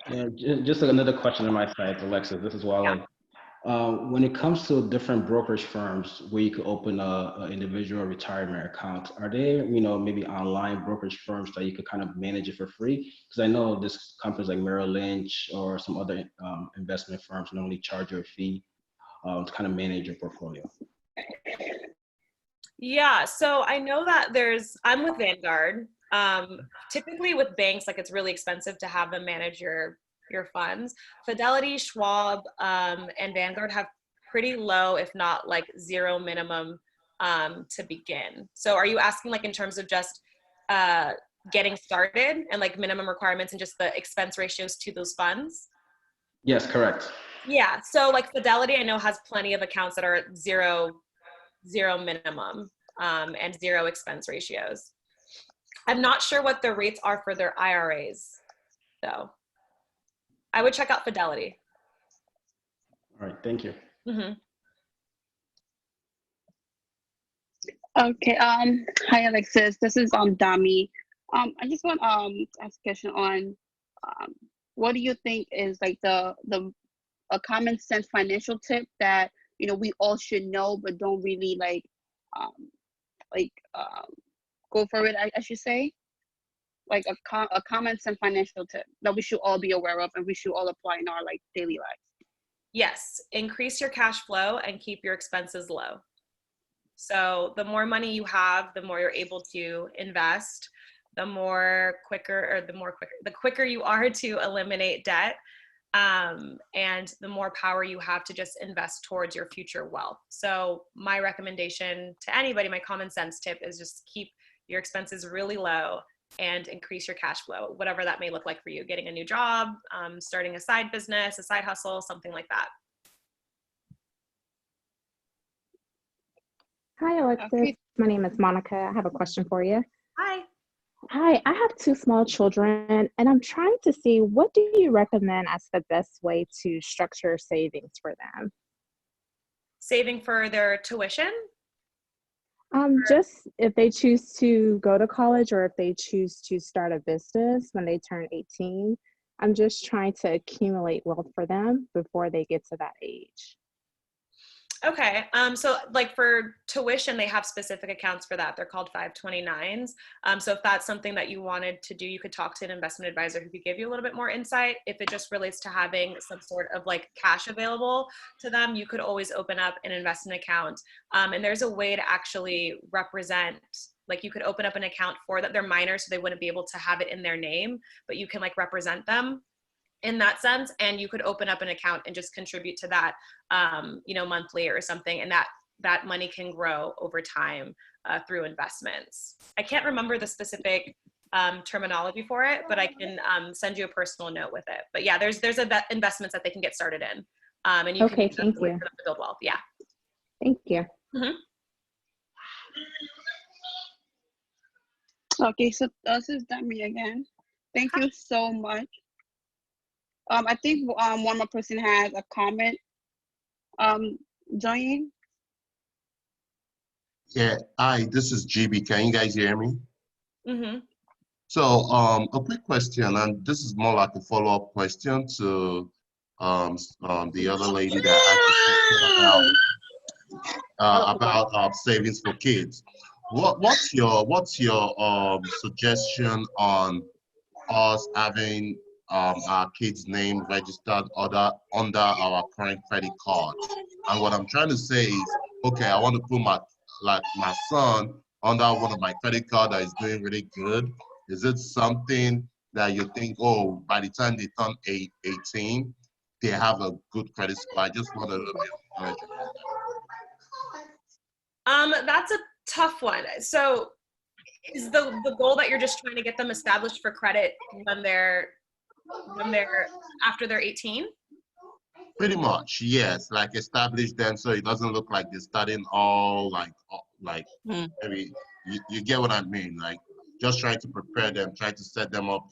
Yeah, just another question on my side, Alexis. This is Wale. When it comes to different brokerage firms where you could open a individual retirement account, are there, maybe online brokerage firms that you could kind of manage it for free? Because I know this companies like Merrill Lynch or some other investment firms normally charge you a fee to kind of manage your portfolio. Yeah, so I know that I'm with Vanguard. Typically with banks, like it's really expensive to have them manage your funds. Fidelity, Schwab, and Vanguard have pretty low, if not like zero minimum to begin. So are you asking like in terms of just getting started and like minimum requirements and just the expense ratios to those funds? Yes, correct. Yeah, so like Fidelity I know has plenty of accounts that are zero minimum and zero expense ratios. I'm not sure what the rates are for their IRAs though. I would check out Fidelity. All right, thank you. Mm-hmm. Okay. Hi, Alexis. This is Dami. I just want to ask a question on what do you think is like a common sense financial tip that we all should know but don't really go for it. I should say, like a common sense financial tip that we should all be aware of and we should all apply in our like daily lives. Yes, increase your cash flow and keep your expenses low. So the more money you have, the more you're able to invest, the quicker you are to eliminate debt, and the more power you have to just invest towards your future wealth. So my recommendation to anybody, my common sense tip is just keep your expenses really low and increase your cash flow, whatever that may look like for you, getting a new job, starting a side business, a side hustle, something like that. Hi, Alexis. Okay. My name is Monica. I have a question for you. Hi. Hi, I have 2 small children, and I'm trying to see what do you recommend as the best way to structure savings for them? Saving for their tuition? Just if they choose to go to college or if they choose to start a business when they turn 18. I'm just trying to accumulate wealth for them before they get to that age. Okay, so like for tuition, they have specific accounts for that. They're called 529s. So if that's something that you wanted to do, you could talk to an investment advisor who could give you a little bit more insight. If it just relates to having some sort of like cash available to them, you could always open up an investment account. And there's a way to actually represent, like you could open up an account for that. They're minors, so they wouldn't be able to have it in their name, but you can like represent them in that sense, and you could open up an account and just contribute to that, monthly or something, and that money can grow over time through investments. I can't remember the specific terminology for it, but I can send you a personal note with it. But yeah, there's investments that they can get started in, and you Okay, can thank you. to build wealth. Yeah. Thank you. Mm-hmm. Okay, so this is Dami again. Thank you so much. I think one more person has a comment. Join. Yeah, hi, this is GB. Can you guys hear me? Mm-hmm. So, a quick question, and this is more like a follow-up question to the other lady that asked about savings for kids. What's your suggestion on us having our kids' name registered under our current credit card? And what I'm trying to say is, okay, I want to put my son under one of my credit card that is doing really good. Is it something that you think, oh, by the time they turn 18, they have a good credit score? I just want a little bit of knowledge about that. That's a tough one. So is the goal that you're just trying to get them established for credit when they're after they're 18? Pretty much, yes. Like establish them so it doesn't look like they're starting all maybe you get what I mean. Like just trying to prepare them, try to set them up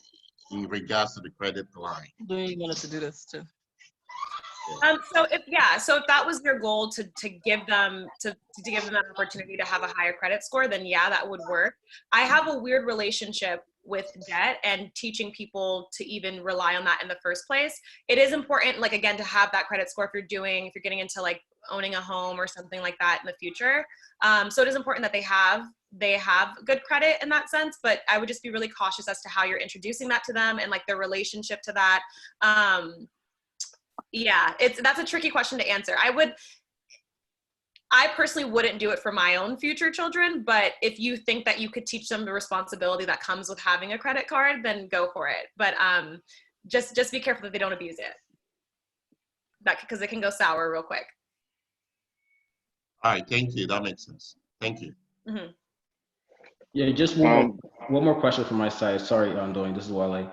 in regards to the credit line? Doing wanted to do this too. So if that was your goal to give them to give them that opportunity to have a higher credit score, then yeah, that would work. I have a weird relationship with debt and teaching people to even rely on that in the first place. It is important, like, again, to have that credit score if you're getting into like owning a home or something like that in the future. So it is important that they have good credit in that sense, but I would just be really cautious as to how you're introducing that to them and like their relationship to that. Yeah, that's a tricky question to answer. I personally wouldn't do it for my own future children, but if you think that you could teach them the responsibility that comes with having a credit card, then go for it. But just be careful that they don't abuse it, because it can go sour real quick. All right, thank you. That makes sense. Thank you. Mm-hmm. Yeah, just one more question from my side. Sorry, Doing. This is Wale.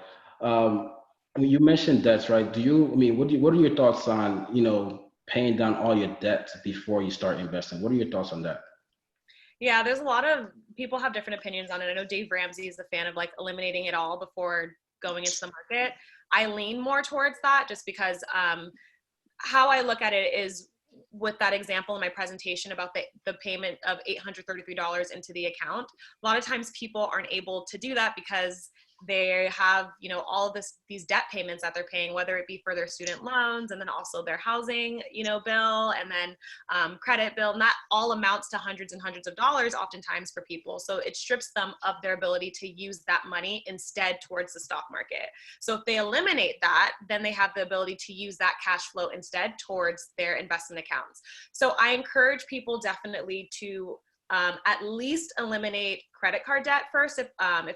You mentioned debts, right? What are your thoughts on, paying down all your debt before you start investing? What are your thoughts on that? Yeah, there's a lot of people have different opinions on it. I know Dave Ramsey is a fan of like eliminating it all before going into the market. I lean more towards that just because how I look at it is with that example in my presentation about the payment of $833 into the account. A lot of times people aren't able to do that because they have, all these debt payments that they're paying, whether it be for their student loans and then also their housing, bill, and then credit bill, and that all amounts to hundreds and hundreds of dollars oftentimes for people. So it strips them of their ability to use that money instead towards the stock market. So if they eliminate that, then they have the ability to use that cash flow instead towards their investment accounts. So I encourage people definitely to at least eliminate credit card debt first. If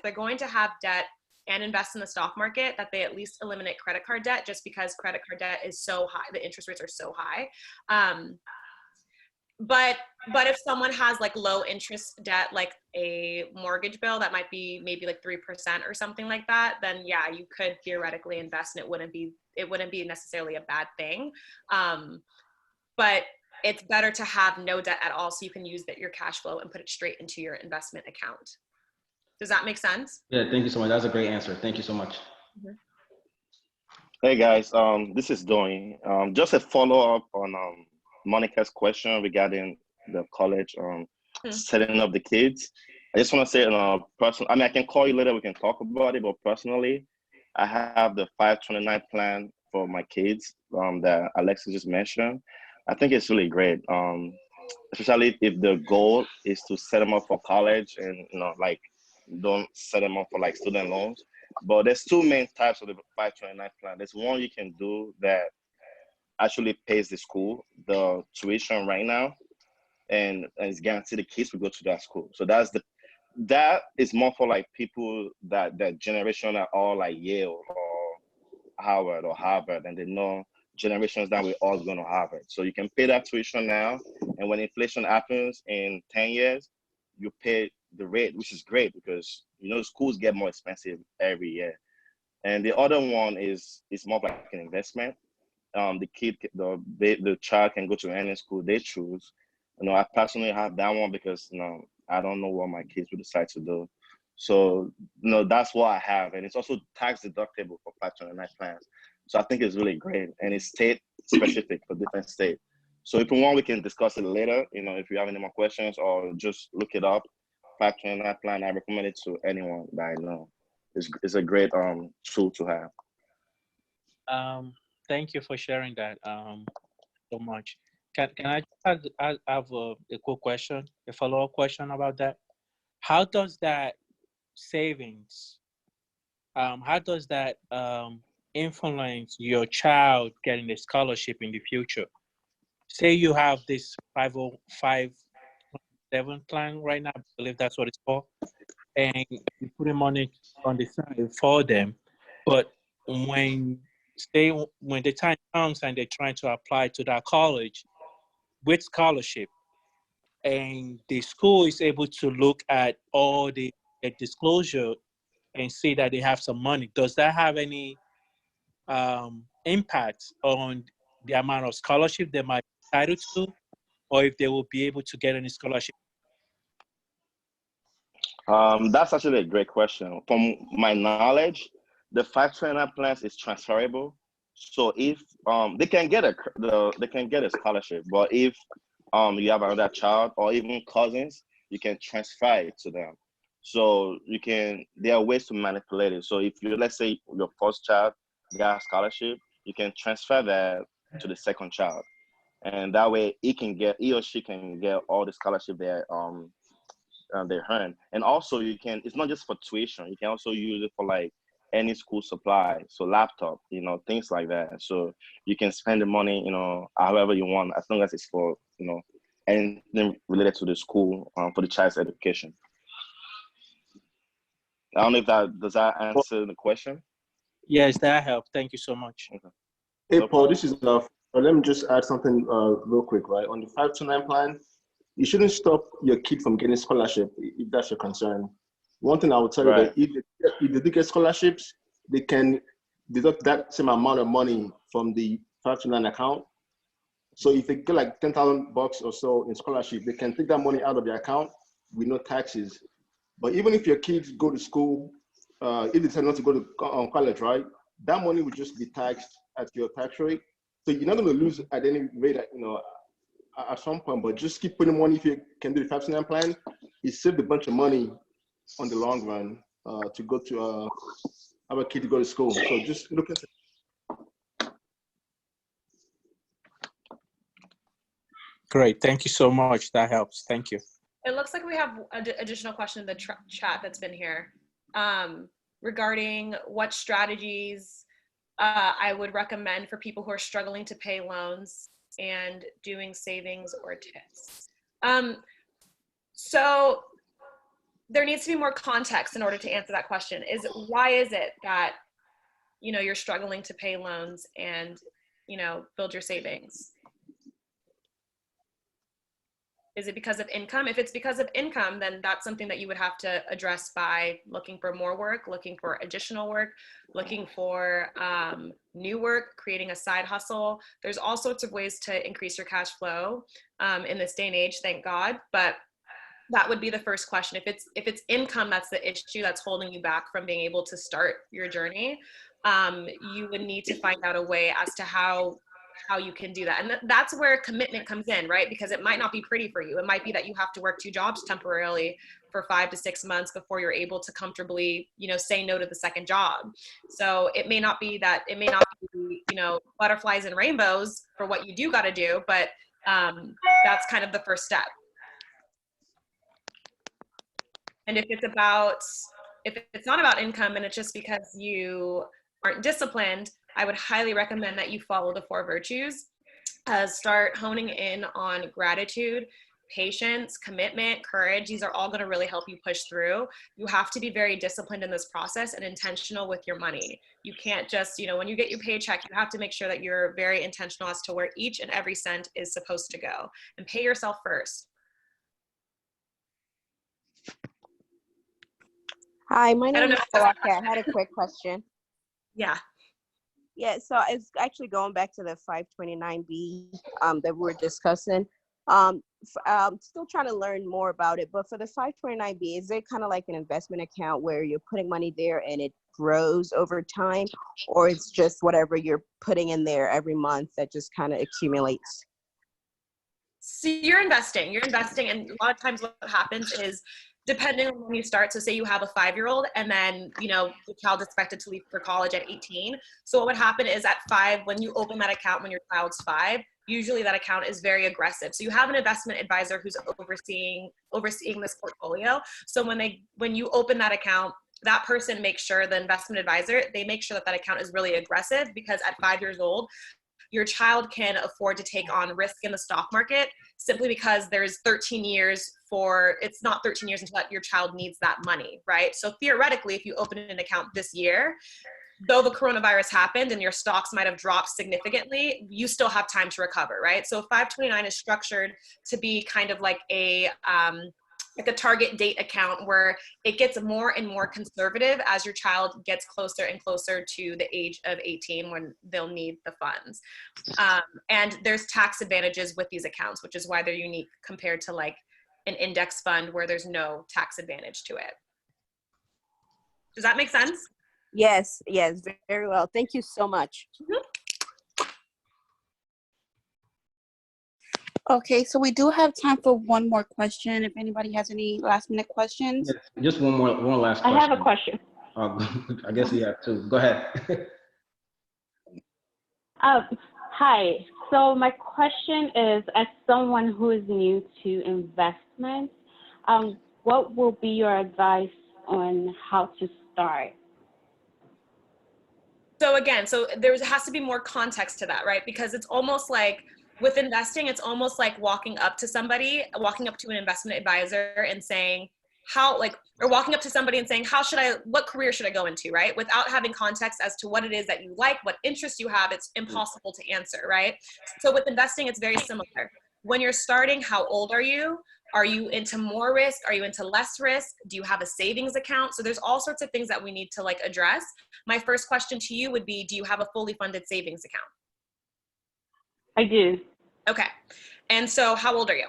they're going to have debt and invest in the stock market, that they at least eliminate credit card debt, just because credit card debt is so high, the interest rates are so high. But if someone has like low interest debt, like a mortgage bill that might be maybe like 3% or something like that, then yeah, you could theoretically invest and it wouldn't be necessarily a bad thing. But it's better to have no debt at all, so you can use your cash flow and put it straight into your investment account. Does that make sense? Yeah, thank you so much. That was a great answer. Thank you so much. Mm-hmm. Hey guys, this is Doing. Just a follow-up on Monica's question regarding the college setting up the kids. I just want to say, I can call you later, we can talk about it, but personally, I have the 529 plan for my kids that Alexis just mentioned. I think it's really great, especially if the goal is to set them up for college and, don't set them up for like student loans. But there's two main types of the 529 plan. There's one you can do that actually pays the school the tuition right now, and it's guaranteed the kids will go to that school. So that is more for like people that generation are all like Yale or Harvard, and they know generations down we're all going to Harvard. So you can pay that tuition now, and when inflation happens in 10 years, you pay the rate, which is great because schools get more expensive every year. And the other one is more like an investment. The child can go to any school they choose. I personally have that one because I don't know what my kids will decide to do. So that's what I have, and it's also tax deductible for 529 plans. So I think it's really great, and it's state specific for different states. So if you want, we can discuss it later. If you have any more questions, or just look it up. 529 plan, I recommend it to anyone that I know. It's a great tool to have. Thank you for sharing that so much. Can I have a quick question, a follow-up question about that? How does that savings, how does that influence your child getting a scholarship in the future? Say you have this 505.7 plan right now, I believe that's what it's called, and you put the money on the side for them, but when the time comes and they're trying to apply to that college with scholarship, and the school is able to look at all the disclosure and see that they have some money, does that have any impact on the amount of scholarship they might be entitled to, or if they will be able to get any scholarship? That's actually a great question. From my knowledge, the 529 plans is transferable. So if they can get a scholarship, but if you have another child or even cousins, you can transfer it to them. So there are ways to manipulate it. So if let's say your first child got a scholarship, you can transfer that to the second child, and that way he or she can get all the scholarship they earn. And also it's not just for tuition, you can also use it for like any school supply, so laptop, things like that. So you can spend the money, however you want, as long as it's for, anything related to the school, for the child's education. I don't know if does that answer the question? Yes, that helped. Thank you so much. Okay. Hey, No Paul, problem. this is let me just add something real quick, right? On the 529 plan, you shouldn't stop your kid from getting scholarship if that's your concern. One thing I would tell you that if they do get scholarships, they can deduct that same amount of money from the 529 account. So if they get like $10,000 or so in scholarship, they can take that money out of your account with no taxes. But even if your kids go to school, if they decide not to go to college, right, that money will just be taxed at your tax rate. So you're not going to lose at any rate, at some point, but just keep putting money. If you can do the 529 plan, you save a bunch of money on the long run to go to have a kid to go to school. So just look at it. Great. Thank you so much. That helps. Thank you. It looks like we have an additional question in the chat that's been here regarding what strategies I would recommend for people who are struggling to pay loans and doing savings or tips. So there needs to be more context in order to answer that question. Why is it that, you're struggling to pay loans and, build your savings? Is it because of income? If it's because of income, then that's something that you would have to address by looking for more work, looking for additional work, looking for new work, creating a side hustle. There's all sorts of ways to increase your cash flow in this day and age, thank God. But that would be the first question. If it's income that's the issue that's holding you back from being able to start your journey, you would need to find out a way as to how you can do that. And that's where commitment comes in, right? Because it might not be pretty for you. It might be that you have to work 2 jobs temporarily for 5 to 6 months before you're able to comfortably, say no to the second job. So it may not be butterflies and rainbows for what you do got to do, but that's kind of the first step. And if it's not about income and it's just because you aren't disciplined, I would highly recommend that you follow the 4 virtues. Start honing in on gratitude, patience, commitment, courage. These are all going to really help you push through. You have to be very disciplined in this process and intentional with your money. You can't just, when you get your paycheck, you have to make sure that you're very intentional as to where each and every cent is supposed to go, and pay yourself first. Hi, my name is Kawaki. I had a quick question. Yeah. Yeah, so it's actually going back to the 529B that we were discussing. Still trying to learn more about it, but for the 529B, is it kind of like an investment account where you're putting money there and it grows over time, or it's just whatever you're putting in there every month that just kind of accumulates? So you're investing, and a lot of times what happens is, depending on when you start, so say you have a 5-year-old and then, the child is expected to leave for college at 18. So what would happen is at 5, when you open that account when your child's 5, usually that account is very aggressive. So you have an investment advisor who's overseeing this portfolio. So when you open that account, that person makes sure, the investment advisor, they make sure that account is really aggressive, because at 5 years old, your child can afford to take on risk in the stock market simply because there's 13 years it's not 13 years until your child needs that money, right? So theoretically, if you open an account this year, though the coronavirus happened and your stocks might have dropped significantly, you still have time to recover, right? So 529 is structured to be kind of like a target date account where it gets more and more conservative as your child gets closer and closer to the age of 18 when they'll need the funds. And there's tax advantages with these accounts, which is why they're unique compared to like an index fund where there's no tax advantage to it. Does that make sense? Yes, yes, very well. Thank you so much. Okay, so we do have time for one more question. If anybody has any last minute questions. Yes, just one last I question. have a question. I guess you have two. Go ahead. Hi. So my question is, as someone who is new to investments, what will be your advice on how to start? So again, there has to be more context to that, right? Because it's almost like with investing, it's almost like walking up to an investment advisor and saying, or walking up to somebody and saying, what career should I go into, right? Without having context as to what it is that you like, what interests you have, it's impossible to answer, right? So with investing, it's very similar. When you're starting, how old are you? Are you into more risk? Are you into less risk? Do you have a savings account? So there's all sorts of things that we need to address. My first question to you would be, do you have a fully funded savings account? I do. Okay. And so how old are you?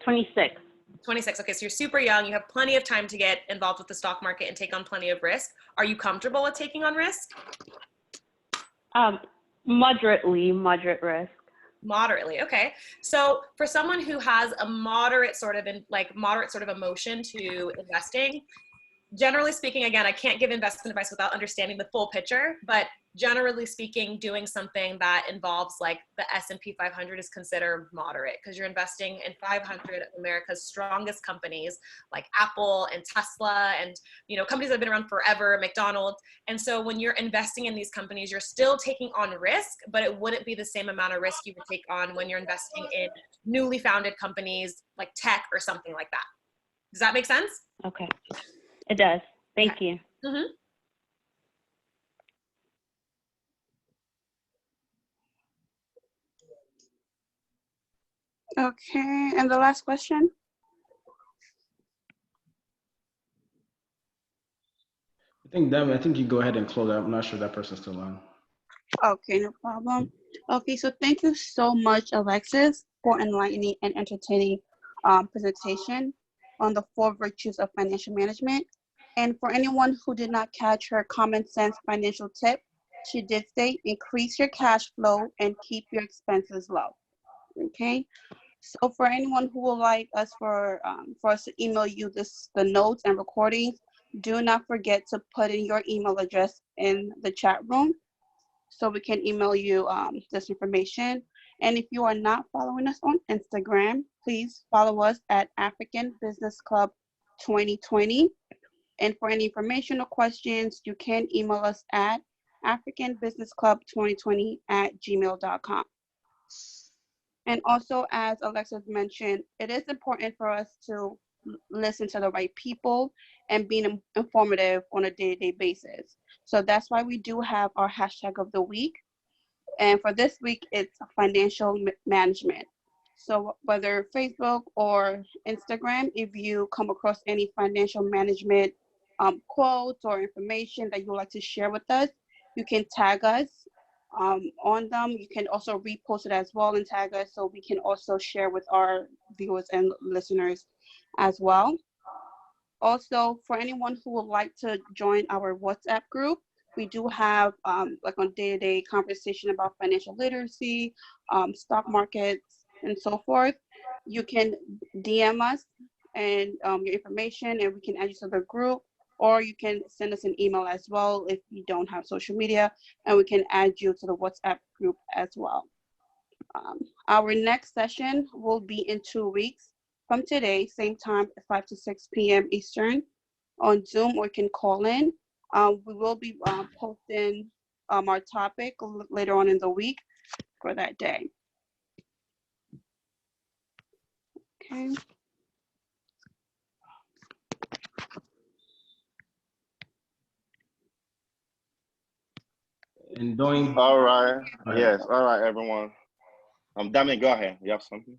26. 26. Okay, so you're super young. You have plenty of time to get involved with the stock market and take on plenty of risk. Are you comfortable with taking on risk? Moderate risk. Moderately. Okay. So for someone who has a moderate sort of emotion to investing, generally speaking, again, I can't give investment advice without understanding the full picture, but generally speaking, doing something that involves the S&P 500 is considered moderate because you're investing in 500 of America's strongest companies like Apple and Tesla and, companies that have been around forever, McDonald's. And so when you're investing in these companies, you're still taking on risk, but it wouldn't be the same amount of risk you would take on when you're investing in newly founded companies like tech or something like that. Does that make sense? Okay. It does. Thank you. Mm-hmm. Okay, and the last question? I think you go ahead and close out. I'm not sure that person's still on. Okay, no problem. Okay, so thank you so much, Alexis, for enlightening and entertaining presentation on the 4 virtues of financial management. And for anyone who did not catch her common sense financial tip, she did say, increase your cash flow and keep your expenses low. Okay, so for anyone who would like us for us to email you the notes and recordings, do not forget to put in your email address in the chat room so we can email you this information. And if you are not following us on Instagram, please follow us at African Business Club 2020. And for any information or questions, you can email us at africanbusinessclub2020@gmail.com. And also, as Alexis mentioned, it is important for us to listen to the right people and being informative on a day-to-day basis. So that's why we do have our hashtag of the week. And for this week, it's financial management. So whether Facebook or Instagram, if you come across any financial management quotes or information that you'd like to share with us, you can tag us on them. You can also repost it as well and tag us so we can also share with our viewers and listeners as well. Also, for anyone who would like to join our WhatsApp group, we do have like on day-to-day conversation about financial literacy, stock markets, and so forth. You can DM us and your information, and we can add you to the group, or you can send us an email as well if you don't have social media, and we can add you to the WhatsApp group as well. Our next session will be in 2 weeks from today, same time, 5 to 6 p.m. Eastern on Zoom, or you can call in. We will be posting our topic later on in the week for that day. Okay. And doing. All right. Yes. All right, everyone. Dami, go ahead. You have something?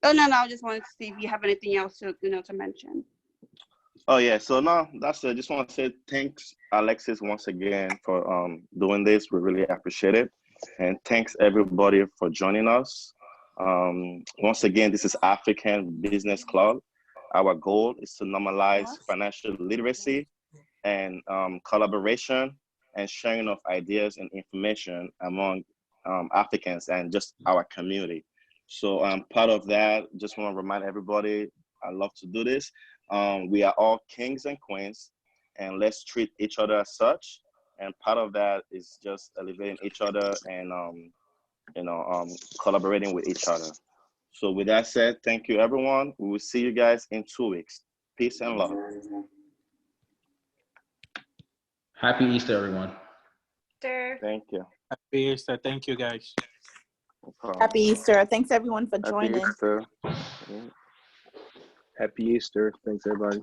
Oh no, I just wanted to see if you have anything else to mention. Oh yeah. So no, that's it. Just want to say thanks, Alexis, once again for doing this. We really appreciate it, and thanks everybody for joining us. Once again, this is African Business Club. Our goal is to normalize financial literacy and collaboration and sharing of ideas and information among Africans and just our community. So part of that, just want to remind everybody, I love to do this. We are all kings and queens, and let's treat each other as such. And part of that is just elevating each other and collaborating with each other. So with that said, thank you everyone. We will see you guys in 2 weeks. Peace and love. Happy Easter, everyone. Thank you. Happy Easter. Thank you, guys. No problem. Happy Easter. Thanks everyone for Happy joining. Easter. Happy Easter. Thanks, everybody.